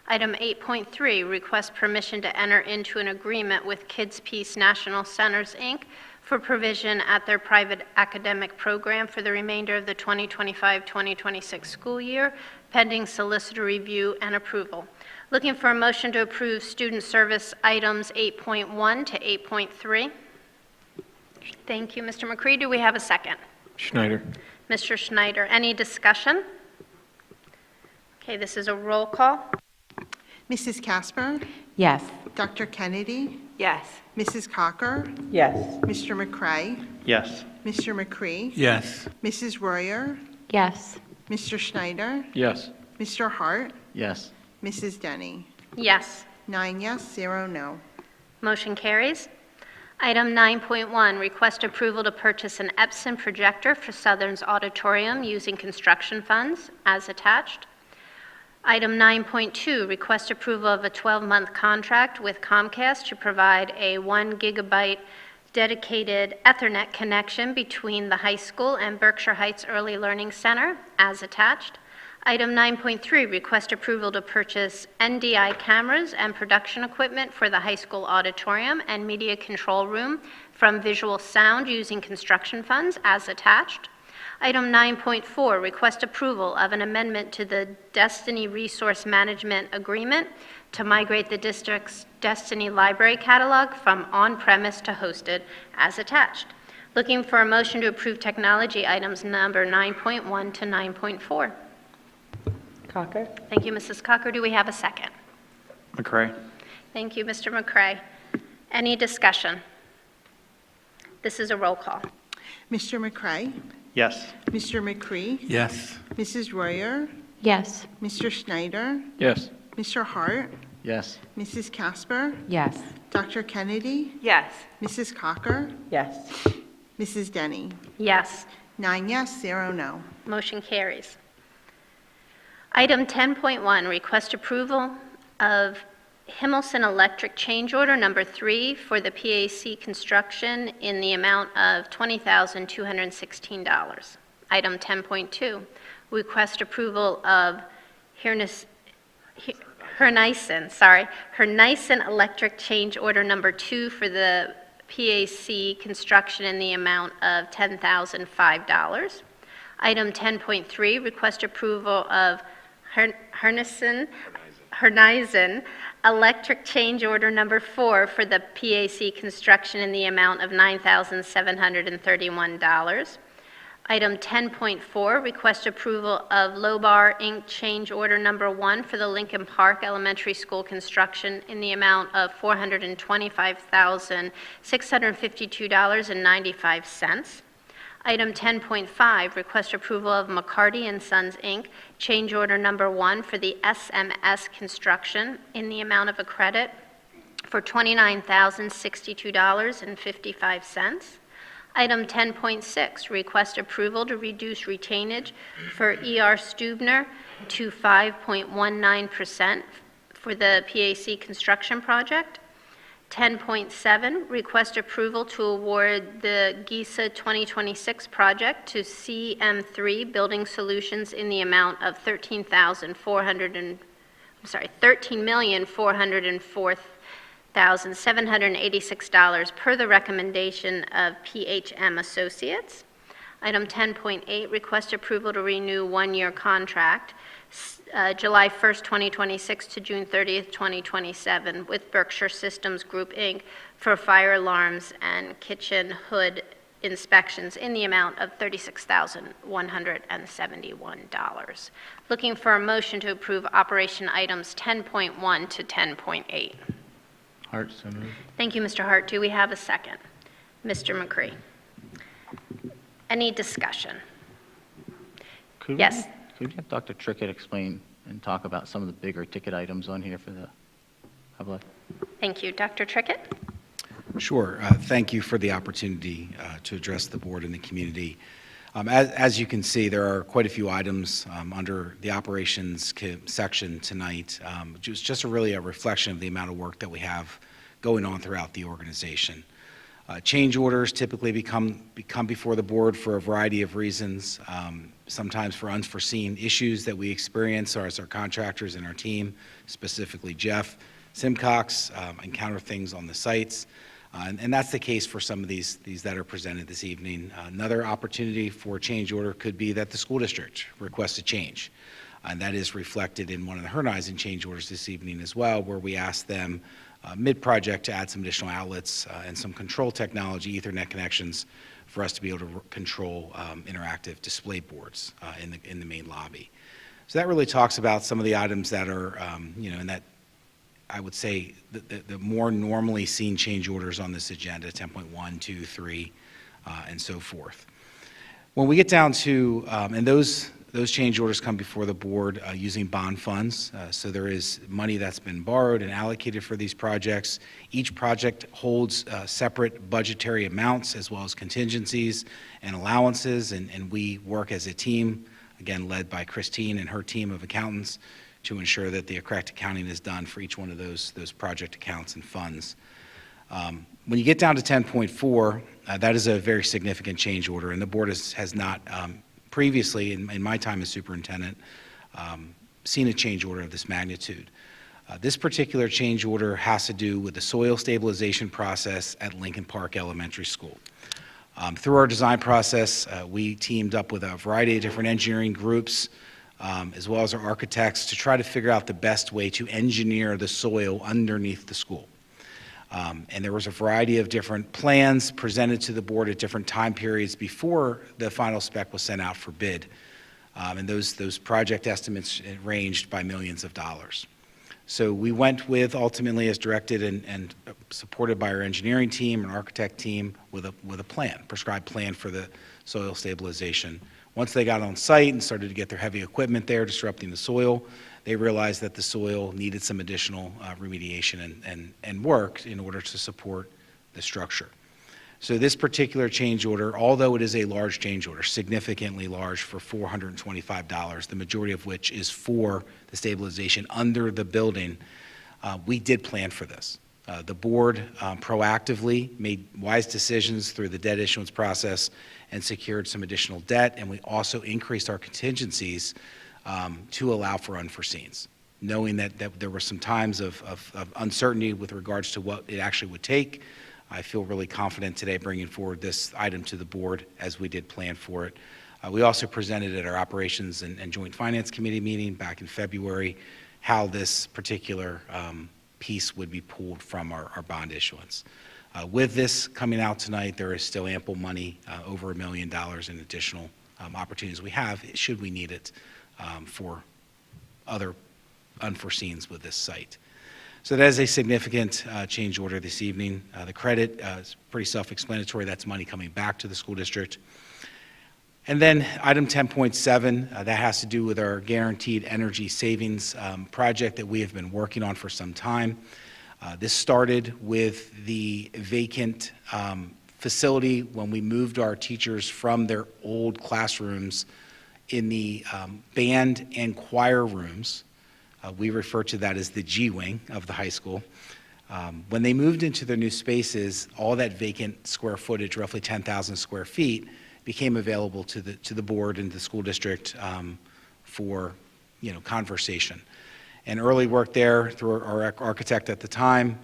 Speaker 1: Item 8.3, request permission to enter into an agreement with Kids Peace National Centers, Inc. for provision at their private academic program for the remainder of the 2025-2026 school year, pending solicitor review and approval. Looking for a motion to approve student service items 8.1 to 8.3. Thank you, Mr. McCree. Do we have a second?
Speaker 11: Schneider.
Speaker 1: Mr. Schneider, any discussion? Okay, this is a roll call.
Speaker 2: Mrs. Casper,
Speaker 10: Yes.
Speaker 2: Dr. Kennedy,
Speaker 7: Yes.
Speaker 2: Mrs. Cocker,
Speaker 10: Yes.
Speaker 2: Mr. McCray,
Speaker 11: Yes.
Speaker 2: Mr. McCree,
Speaker 11: Yes.
Speaker 2: Mrs. Royer,
Speaker 9: Yes.
Speaker 2: Mr. Schneider,
Speaker 11: Yes.
Speaker 2: Mr. Hart,
Speaker 3: Yes.
Speaker 2: Mrs. Denny.
Speaker 1: Yes.
Speaker 2: 9 yes, 0 no.
Speaker 1: Motion carries. Item 9.1, request approval to purchase an Epson projector for Southern's auditorium using construction funds, as attached. Item 9.2, request approval of a 12-month contract with Comcast to provide a 1 gigabyte dedicated Ethernet connection between the high school and Berkshire Heights Early Learning Center, as attached. Item 9.3, request approval to purchase NDI cameras and production equipment for the high school auditorium and media control room from Visual Sound using construction funds, as attached. Item 9.4, request approval of an amendment to the Destiny Resource Management Agreement to migrate the district's Destiny Library catalog from on-premise to hosted, as attached. Looking for a motion to approve technology items number 9.1 to 9.4.
Speaker 10: Cocker?
Speaker 1: Thank you, Mrs. Cocker. Do we have a second?
Speaker 11: McCray.
Speaker 1: Thank you, Mr. McCray. Any discussion? This is a roll call.
Speaker 2: Mr. McCray,
Speaker 11: Yes.
Speaker 2: Mr. McCree,
Speaker 11: Yes.
Speaker 2: Mrs. Royer,
Speaker 9: Yes.
Speaker 2: Mr. Schneider,
Speaker 11: Yes.
Speaker 2: Mr. Hart,
Speaker 3: Yes.
Speaker 2: Mrs. Casper,
Speaker 10: Yes.
Speaker 2: Dr. Kennedy,
Speaker 7: Yes.
Speaker 2: Mrs. Cocker,
Speaker 10: Yes.
Speaker 2: Mrs. Denny.
Speaker 1: Yes.
Speaker 2: 9 yes, 0 no.
Speaker 1: Motion carries. Item 10.1, request approval of Himmelson Electric change order number 3 for the PAC construction in the amount of $20,216. Item 10.2, request approval of Hernyson Electric change order number 2 for the PAC construction in the amount of $10,005. Item 10.3, request approval of Hernyson Electric change order number 4 for the PAC construction in the amount of $9,731. Item 10.4, request approval of Lobar Inc. change order number 1 for the Lincoln Park Elementary School construction in the amount of $425,652.95. Item 10.5, request approval of McCarty and Sons, Inc., change order number 1 for the SMS construction in the amount of a credit for $29,062.55. Item 10.6, request approval to reduce retainage for E.R. Stubner to 5.19% for the PAC construction project. 10.7, request approval to award the GISA 2026 project to CM3 Building Solutions in the amount of $13,404,786 per the recommendation of PHM Associates. Item 10.8, request approval to renew one-year contract, July 1st, 2026 to June 30th, 2027, with Berkshire Systems Group, Inc., for fire alarms and kitchen hood inspections in the amount of $36,171. Looking for a motion to approve operation items 10.1 to 10.8.
Speaker 3: Hart, so moved.
Speaker 1: Thank you, Mr. Hart. Do we have a second? Mr. McCree. Any discussion? Yes.
Speaker 12: Could we have Dr. Trickett explain and talk about some of the bigger ticket items on here for the public?
Speaker 1: Thank you. Dr. Trickett?
Speaker 13: Sure. Thank you for the opportunity to address the board and the community.
Speaker 5: As you can see, there are quite a few items under the operations section tonight. Just really a reflection of the amount of work that we have going on throughout the organization. Change orders typically come before the board for a variety of reasons, sometimes for unforeseen issues that we experience as our contractors and our team, specifically Jeff Simcox, encounter things on the sites. And that's the case for some of these that are presented this evening. Another opportunity for change order could be that the school district requests a change. And that is reflected in one of the Hernizen change orders this evening as well, where we asked them mid-project to add some additional outlets and some control technology, Ethernet connections, for us to be able to control interactive display boards in the main lobby. So that really talks about some of the items that are, in that, I would say, the more normally seen change orders on this agenda, 10.1, 2, 3, and so forth. When we get down to, and those change orders come before the board using bond funds. So there is money that's been borrowed and allocated for these projects. Each project holds separate budgetary amounts as well as contingencies and allowances, and we work as a team, again, led by Christine and her team of accountants, to ensure that the correct accounting is done for each one of those project accounts and funds. When you get down to 10.4, that is a very significant change order, and the board has not previously, in my time as superintendent, seen a change order of this magnitude. This particular change order has to do with the soil stabilization process at Lincoln Park Elementary School. Through our design process, we teamed up with a variety of different engineering groups, as well as our architects, to try to figure out the best way to engineer the soil underneath the school. And there was a variety of different plans presented to the board at different time periods before the final spec was sent out for bid. And those project estimates ranged by millions of dollars. So we went with, ultimately as directed and supported by our engineering team and architect team, with a plan, prescribed plan for the soil stabilization. Once they got on site and started to get their heavy equipment there disrupting the soil, they realized that the soil needed some additional remediation and work in order to support the structure. So this particular change order, although it is a large change order, significantly large, for $425, the majority of which is for the stabilization under the building, we did plan for this. The board proactively made wise decisions through the debt issuance process and secured some additional debt, and we also increased our contingencies to allow for unforeseens, knowing that there were some times of uncertainty with regards to what it actually would take. I feel really confident today bringing forward this item to the board as we did plan for it. We also presented at our Operations and Joint Finance Committee meeting back in February how this particular piece would be pulled from our bond issuance. With this coming out tonight, there is still ample money, over $1 million in additional opportunities we have, should we need it, for other unforeseens with this site. So that is a significant change order this evening. The credit is pretty self-explanatory. That's money coming back to the school district. And then item 10.7, that has to do with our guaranteed energy savings project that we have been working on for some time. This started with the vacant facility when we moved our teachers from their old classrooms in the band and choir rooms. We refer to that as the G wing of the high school. When they moved into their new spaces, all that vacant square footage, roughly 10,000 square feet, became available to the board and the school district for conversation. And early work there through our architect at the time,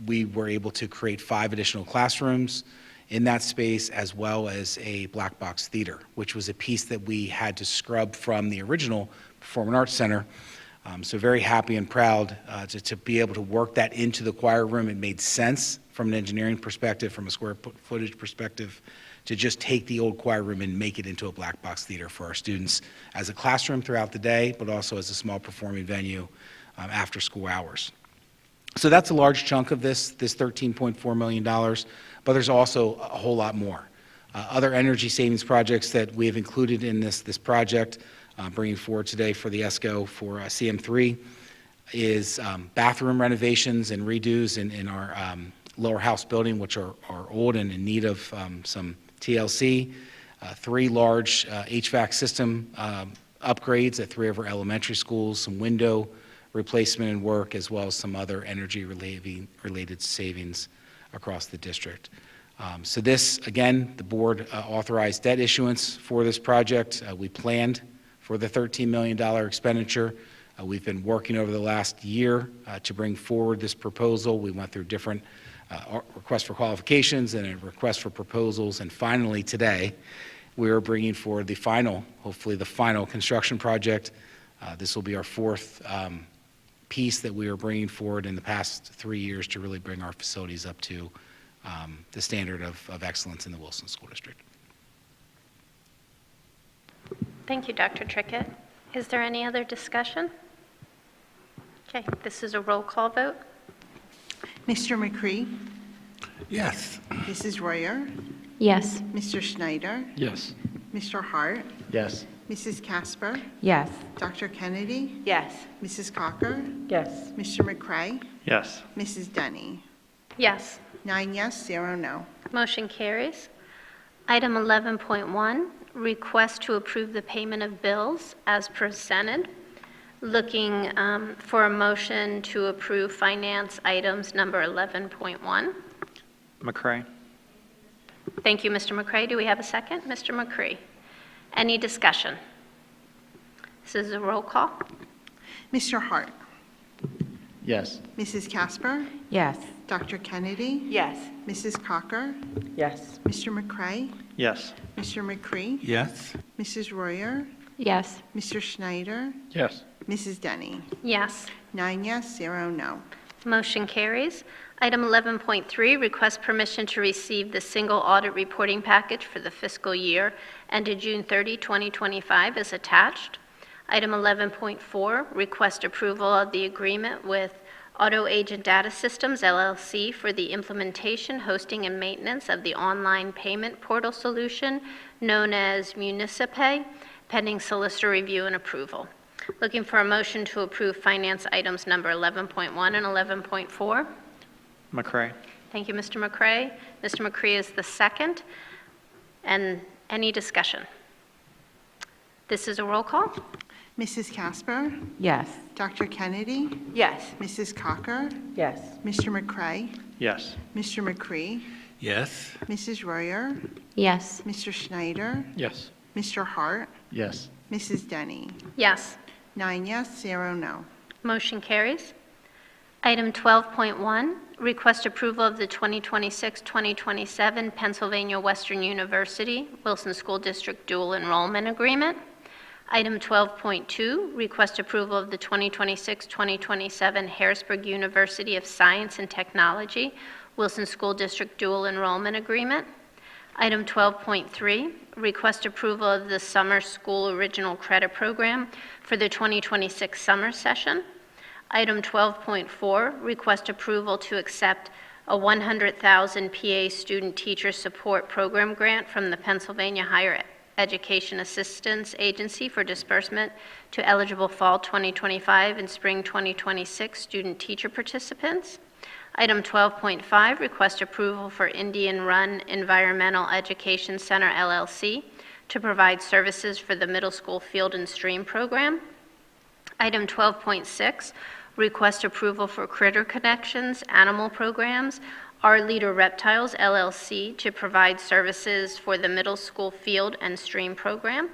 Speaker 5: we were able to create 5 additional classrooms in that space, as well as a black box theater, which was a piece that we had to scrub from the original Performing Arts Center. So very happy and proud to be able to work that into the choir room. It made sense from an engineering perspective, from a square footage perspective, to just take the old choir room and make it into a black box theater for our students as a classroom throughout the day, but also as a small performing venue after school hours. So that's a large chunk of this $13.4 million, but there's also a whole lot more. Other energy savings projects that we have included in this project, bringing forward today for the ESCO for CM3, is bathroom renovations and redos in our lower house building, which are old and in need of some TLC. 3 large HVAC system upgrades at 3 of our elementary schools, some window replacement and work, as well as some other energy-related savings across the district. So this, again, the board authorized debt issuance for this project. We planned for the $13 million expenditure. We've been working over the last year to bring forward this proposal. We went through different requests for qualifications and a request for proposals, and finally today, we are bringing forward the final, hopefully the final construction project. This will be our 4th piece that we are bringing forward in the past 3 years to really bring our facilities up to the standard of excellence in the Wilson School District.
Speaker 1: Thank you, Dr. Trickett. Is there any other discussion? Okay, this is a roll call vote.
Speaker 2: Mr. McCree,
Speaker 11: Yes.
Speaker 2: Mrs. Royer,
Speaker 9: Yes.
Speaker 2: Mr. Schneider,
Speaker 11: Yes.
Speaker 2: Mr. Hart,
Speaker 12: Yes.
Speaker 2: Mrs. Casper,
Speaker 10: Yes.
Speaker 2: Dr. Kennedy,
Speaker 7: Yes.
Speaker 2: Mrs. Cocker,
Speaker 10: Yes.
Speaker 2: Mr. McCray,
Speaker 11: Yes.
Speaker 2: Mrs. Denny.
Speaker 1: Yes.
Speaker 2: 9 yes, 0 no.
Speaker 1: Motion carries. Item 11.1, request to approve the payment of bills as presented. Looking for a motion to approve finance items number 11.1.
Speaker 11: McCray.
Speaker 1: Thank you, Mr. McCray. Do we have a second? Mr. McCree. Any discussion? This is a roll call.
Speaker 2: Mr. Hart,
Speaker 12: Yes.
Speaker 2: Mrs. Casper,
Speaker 10: Yes.
Speaker 2: Dr. Kennedy,
Speaker 7: Yes.
Speaker 2: Mrs. Cocker,
Speaker 10: Yes.
Speaker 2: Mr. McCray,
Speaker 11: Yes.
Speaker 2: Mr. McCree,
Speaker 11: Yes.
Speaker 2: Mrs. Royer,
Speaker 9: Yes.
Speaker 2: Mr. Schneider,
Speaker 11: Yes.
Speaker 2: Mrs. Denny.
Speaker 1: Yes.
Speaker 2: 9 yes, 0 no.
Speaker 1: Motion carries. Item 11.3, request permission to receive the single audit reporting package for the fiscal year ended June 30, 2025 is attached. Item 11.4, request approval of the agreement with Auto Agent Data Systems, LLC, for the implementation, hosting, and maintenance of the online payment portal solution known as Municipay, pending solicitor review and approval. Looking for a motion to approve finance items number 11.1 and 11.4.
Speaker 11: McCray.
Speaker 1: Thank you, Mr. McCray. Mr. McCree is the second. And any discussion? This is a roll call.
Speaker 2: Mrs. Casper,
Speaker 10: Yes.
Speaker 2: Dr. Kennedy,
Speaker 7: Yes.
Speaker 2: Mrs. Cocker,
Speaker 10: Yes.
Speaker 2: Mr. McCray,
Speaker 11: Yes.
Speaker 2: Mr. McCree,
Speaker 11: Yes.
Speaker 2: Mrs. Royer,
Speaker 9: Yes.
Speaker 2: Mr. Schneider,
Speaker 11: Yes.
Speaker 2: Mr. Hart,
Speaker 12: Yes.
Speaker 2: Mrs. Denny.
Speaker 1: Yes.
Speaker 2: 9 yes, 0 no.
Speaker 1: Motion carries. Item 12.1, request approval of the 2026-2027 Pennsylvania Western University Wilson School District Dual Enrollment Agreement. Item 12.2, request approval of the 2026-2027 Harrisburg University of Science and Technology Wilson School District Dual Enrollment Agreement. Item 12.3, request approval of the Summer School Original Credit Program for the 2026 summer session. Item 12.4, request approval to accept a 100,000 PA Student Teacher Support Program grant from the Pennsylvania Higher Education Assistance Agency for disbursement to eligible fall 2025 and spring 2026 student teacher participants. Item 12.5, request approval for Indian Run Environmental Education Center, LLC, to provide services for the middle school field and stream program. Item 12.6, request approval for Critter Connections Animal Programs, Our Leader Reptiles, LLC, to provide services for the middle school field and stream program.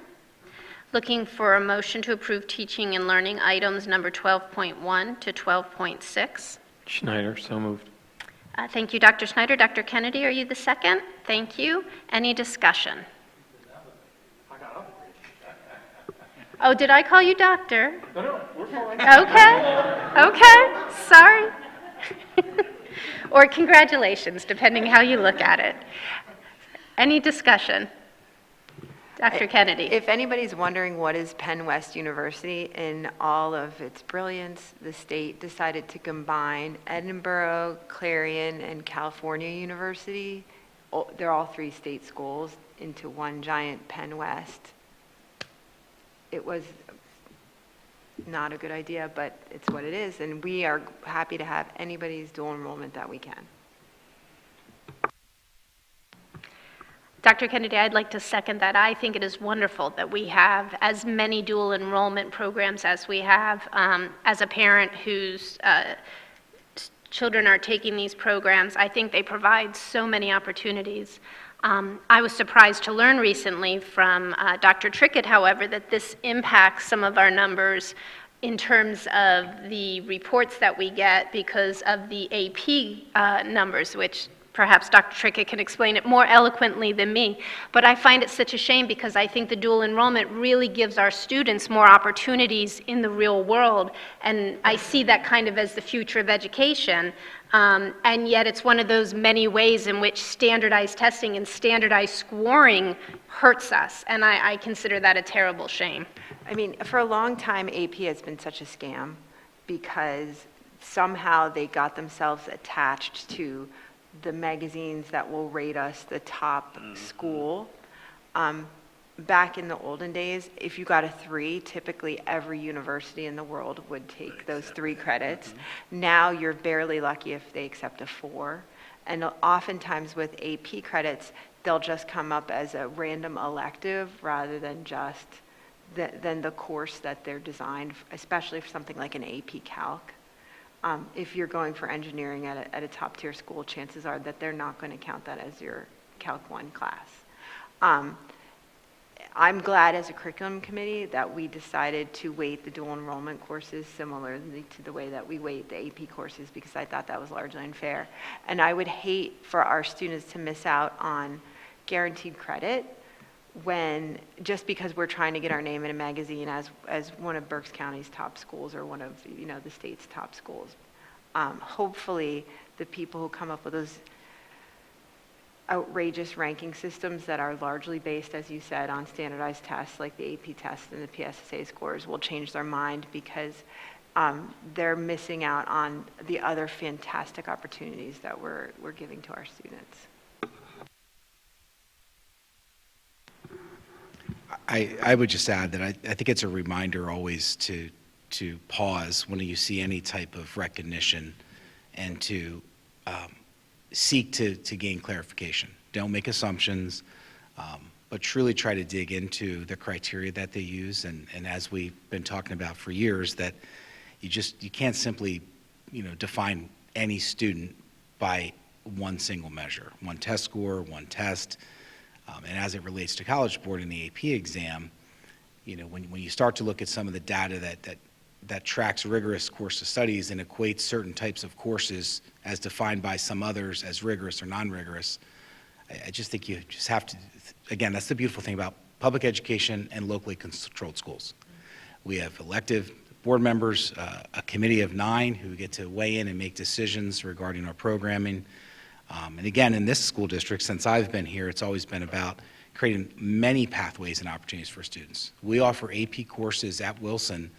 Speaker 1: Looking for a motion to approve teaching and learning items number 12.1 to 12.6.
Speaker 11: Schneider, so moved.
Speaker 1: Thank you, Dr. Schneider. Dr. Kennedy, are you the second? Thank you. Any discussion? Oh, did I call you doctor? No, we're fine. Okay, sorry. Or congratulations, depending how you look at it. Any discussion? Dr. Kennedy?
Speaker 7: If anybody's wondering what is Penn West University, in all of its brilliance, the state decided to combine Edinburgh, Clarion, and California University. They're all 3 state schools into one giant Penn West. It was not a good idea, but it's what it is, and we are happy to have anybody's dual enrollment that we can.
Speaker 1: Dr. Kennedy, I'd like to second that. I think it is wonderful that we have as many dual enrollment programs as we have. As a parent whose children are taking these programs, I think they provide so many opportunities. I was surprised to learn recently from Dr. Trickett, however, that this impacts some of our numbers in terms of the reports that we get because of the AP numbers, which perhaps Dr. Trickett can explain it more eloquently than me. But I find it such a shame because I think the dual enrollment really gives our students more opportunities in the real world. And I see that kind of as the future of education. And yet it's one of those many ways in which standardized testing and standardized scoring hurts us. And I consider that a terrible shame.
Speaker 7: I mean, for a long time, AP has been such a scam because somehow they got themselves attached to the magazines that will rate us the top school. Back in the olden days, if you got a 3, typically every university in the world would take those 3 credits. Now you're barely lucky if they accept a 4. And oftentimes with AP credits, they'll just come up as a random elective rather than just than the course that they're designed, especially for something like an AP Calc. If you're going for engineering at a top tier school, chances are that they're not going to count that as your Calc 1 class. I'm glad as a curriculum committee that we decided to weight the dual enrollment courses similarly to the way that we weight the AP courses because I thought that was largely unfair. And I would hate for our students to miss out on guaranteed credit when just because we're trying to get our name in a magazine as one of Berks County's top schools or one of the state's top schools. Hopefully the people who come up with those outrageous ranking systems that are largely based, as you said, on standardized tests like the AP test and the PSSA scores will change their mind because they're missing out on the other fantastic opportunities that we're giving to our students.
Speaker 5: I would just add that I think it's a reminder always to pause when you see any type of recognition and to seek to gain clarification. Don't make assumptions, but truly try to dig into the criteria that they use. And as we've been talking about for years, that you can't simply define any student by one single measure, one test score, one test. And as it relates to College Board and the AP exam, when you start to look at some of the data that tracks rigorous course of studies and equates certain types of courses as defined by some others as rigorous or non-rigorous, I just think you just have to, again, that's the beautiful thing about public education and locally controlled schools. We have elective board members, a committee of 9 who get to weigh in and make decisions regarding our programming. And again, in this school district, since I've been here, it's always been about creating many pathways and opportunities for students. We offer AP courses at Wilson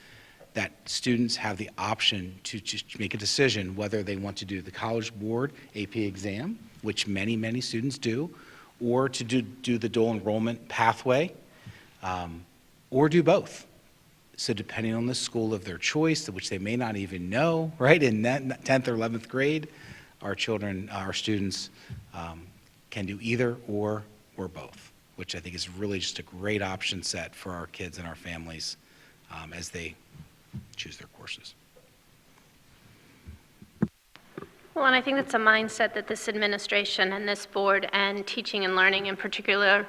Speaker 5: that students have the option to just make a decision whether they want to do the College Board AP exam, which many, many students do, or to do the dual enrollment pathway, or do both. So depending on the school of their choice, which they may not even know, right, in that 10th or 11th grade, our students can do either or both, which I think is really just a great option set for our kids and our families as they choose their courses.
Speaker 1: Well, and I think that's a mindset that this administration and this board and teaching and learning in particular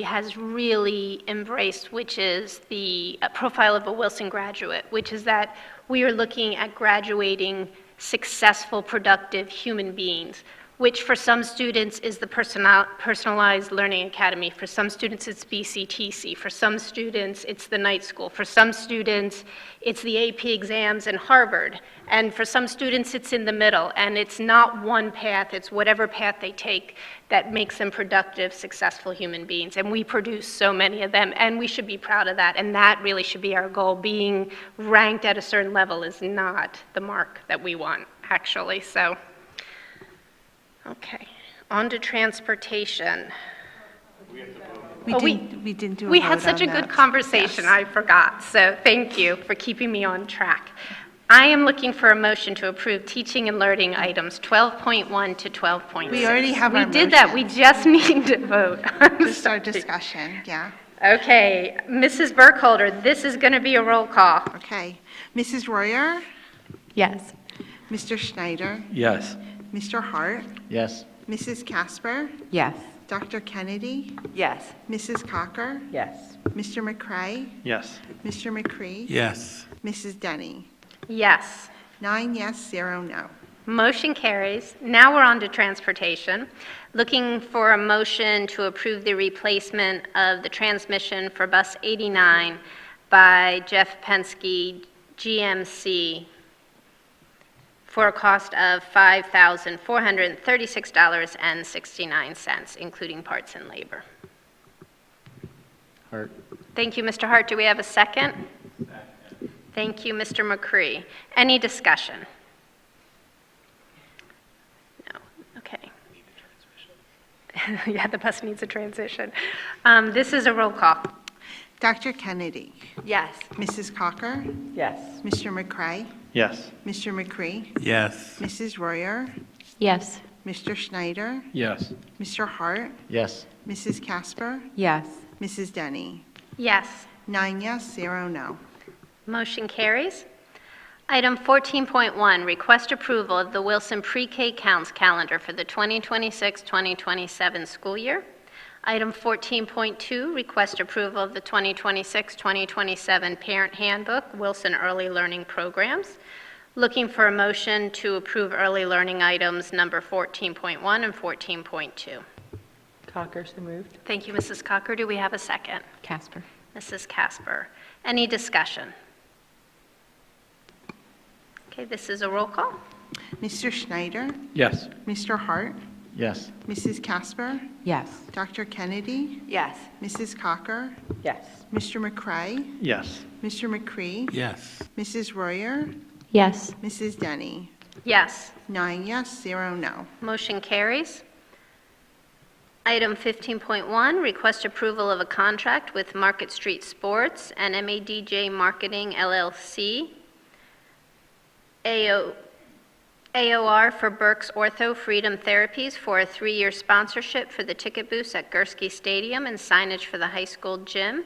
Speaker 1: has really embraced, which is the profile of a Wilson graduate, which is that we are looking at graduating successful, productive human beings, which for some students is the Personalized Learning Academy. For some students, it's BCTC. For some students, it's the night school. For some students, it's the AP exams in Harvard. And for some students, it's in the middle. And it's not one path, it's whatever path they take that makes them productive, successful human beings. And we produce so many of them, and we should be proud of that. And that really should be our goal. Being ranked at a certain level is not the mark that we want, actually. So. Okay, on to transportation.
Speaker 2: We didn't do a
Speaker 1: We had
Speaker 2: vote
Speaker 1: such a
Speaker 2: on
Speaker 1: good
Speaker 2: that.
Speaker 1: conversation,
Speaker 2: Yes.
Speaker 1: I forgot. So thank you for keeping me on track. I am looking for a motion to approve teaching and learning items 12.1 to 12.6.
Speaker 2: We already have our
Speaker 1: We did that, we
Speaker 2: motions.
Speaker 1: just need to vote. I'm
Speaker 2: Just our
Speaker 1: sorry.
Speaker 2: discussion, yeah.
Speaker 1: Okay, Mrs. Burkholder, this is going to be a roll call.
Speaker 2: Okay. Mrs. Royer,
Speaker 9: Yes.
Speaker 2: Mr. Schneider,
Speaker 11: Yes.
Speaker 2: Mr. Hart,
Speaker 12: Yes.
Speaker 2: Mrs. Casper,
Speaker 10: Yes.
Speaker 2: Dr. Kennedy,
Speaker 7: Yes.
Speaker 2: Mrs. Cocker,
Speaker 10: Yes.
Speaker 2: Mr. McCray,
Speaker 11: Yes.
Speaker 2: Mr. McCree,
Speaker 11: Yes.
Speaker 2: Mrs. Denny.
Speaker 1: Yes.
Speaker 2: 9 yes, 0 no.
Speaker 1: Motion carries. Now we're on to transportation. Looking for a motion to approve the replacement of the transmission for Bus 89 by Jeff Penske GMC for a cost of $5,436.69, including parts and labor.
Speaker 12: Hart.
Speaker 1: Thank you, Mr. Hart. Do we have a second? Thank you, Mr. McCree. Any discussion? No. Okay. Yeah, the bus needs a transition. This is a roll call.
Speaker 2: Dr. Kennedy,
Speaker 7: Yes.
Speaker 2: Mrs. Cocker,
Speaker 10: Yes.
Speaker 2: Mr. McCray,
Speaker 11: Yes.
Speaker 2: Mr. McCree,
Speaker 11: Yes.
Speaker 2: Mrs. Royer,
Speaker 9: Yes.
Speaker 2: Mr. Schneider,
Speaker 11: Yes.
Speaker 2: Mr. Hart,
Speaker 12: Yes.
Speaker 2: Mrs. Casper,
Speaker 10: Yes.
Speaker 2: Mrs. Denny.
Speaker 1: Yes.
Speaker 2: 9 yes, 0 no.
Speaker 1: Motion carries. Item 14.1, request approval of the Wilson Pre-K Counts calendar for the 2026-2027 school year. Item 14.2, request approval of the 2026-2027 Parent Handbook, Wilson Early Learning Programs. Looking for a motion to approve early learning items number 14.1 and 14.2.
Speaker 10: Cocker, so moved.
Speaker 1: Thank you, Mrs. Cocker. Do we have a second?
Speaker 10: Casper.
Speaker 1: Mrs. Casper. Any discussion? Okay, this is a roll call.
Speaker 2: Mr. Schneider,
Speaker 11: Yes.
Speaker 2: Mr. Hart,
Speaker 12: Yes.
Speaker 2: Mrs. Casper,
Speaker 10: Yes.
Speaker 2: Dr. Kennedy,
Speaker 7: Yes.
Speaker 2: Mrs. Cocker,
Speaker 10: Yes.
Speaker 2: Mr. McCray,
Speaker 11: Yes.
Speaker 2: Mr. McCree,
Speaker 11: Yes.
Speaker 2: Mrs. Royer,
Speaker 9: Yes.
Speaker 2: Mrs. Denny.
Speaker 1: Yes.
Speaker 2: 9 yes, 0 no.
Speaker 1: Motion carries. Item 15.1, request approval of a contract with Market Street Sports and MADJ Marketing LLC, AOR for Burke's Ortho Freedom Therapies for a 3-year sponsorship for the ticket booths at Gursky Stadium and signage for the high school gym,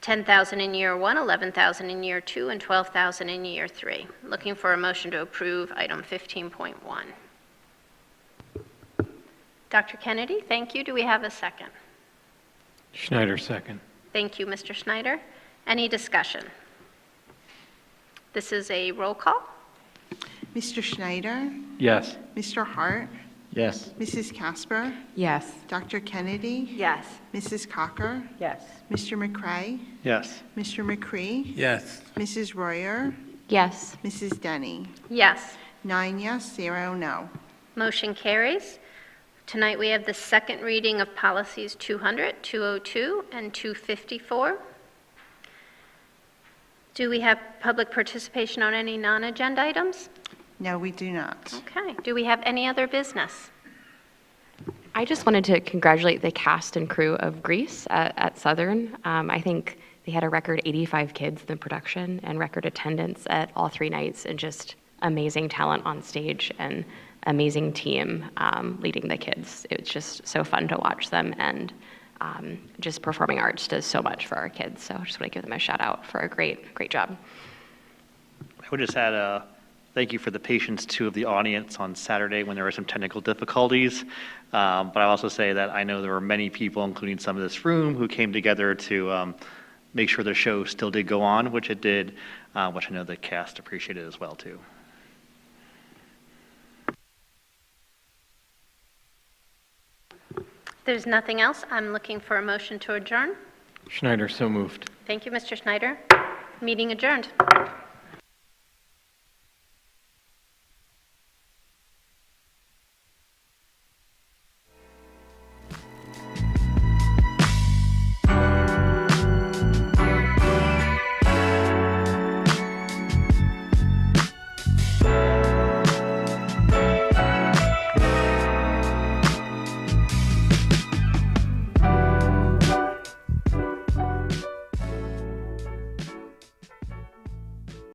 Speaker 1: $10,000 in year 1, $11,000 in year 2, and $12,000 in year 3. Looking for a motion to approve item 15.1. Dr. Kennedy, thank you. Do we have a second?
Speaker 11: Schneider, second.
Speaker 1: Thank you, Mr. Schneider. Any discussion? This is a roll call.
Speaker 2: Mr. Schneider,
Speaker 11: Yes.
Speaker 2: Mr. Hart,
Speaker 12: Yes.
Speaker 2: Mrs. Casper,
Speaker 10: Yes.
Speaker 2: Dr. Kennedy,
Speaker 7: Yes.
Speaker 2: Mrs. Cocker,
Speaker 10: Yes.
Speaker 2: Mr. McCray,
Speaker 11: Yes.
Speaker 2: Mr. McCree,
Speaker 11: Yes.
Speaker 2: Mrs. Royer,
Speaker 9: Yes.
Speaker 2: Mrs. Denny.
Speaker 1: Yes.
Speaker 2: 9 yes, 0 no.
Speaker 1: Motion carries. Tonight, we have the second reading of policies 200, 202, and 254. Do we have public participation on any non-agenda items?
Speaker 2: No, we do not.
Speaker 1: Okay. Do we have any other business?
Speaker 9: I just wanted to congratulate the cast and crew of Grease at Southern. I think they had a record 85 kids in the production and record attendance at all 3 nights, and just amazing talent on stage and amazing team leading the kids. It was just so fun to watch them, and just performing arts does so much for our kids. So I just want to give them a shout out for a great job.
Speaker 13: I would just add a thank you for the patience, too, of the audience on Saturday when there were some technical difficulties. But I also say that I know there were many people, including some of this room, who came together to make sure the show still did go on, which it did, which I know the cast appreciated as well, too.
Speaker 1: There's nothing else. I'm looking for a motion to adjourn.
Speaker 11: Schneider, so moved.
Speaker 1: Thank you, Mr. Schneider. Meeting adjourned.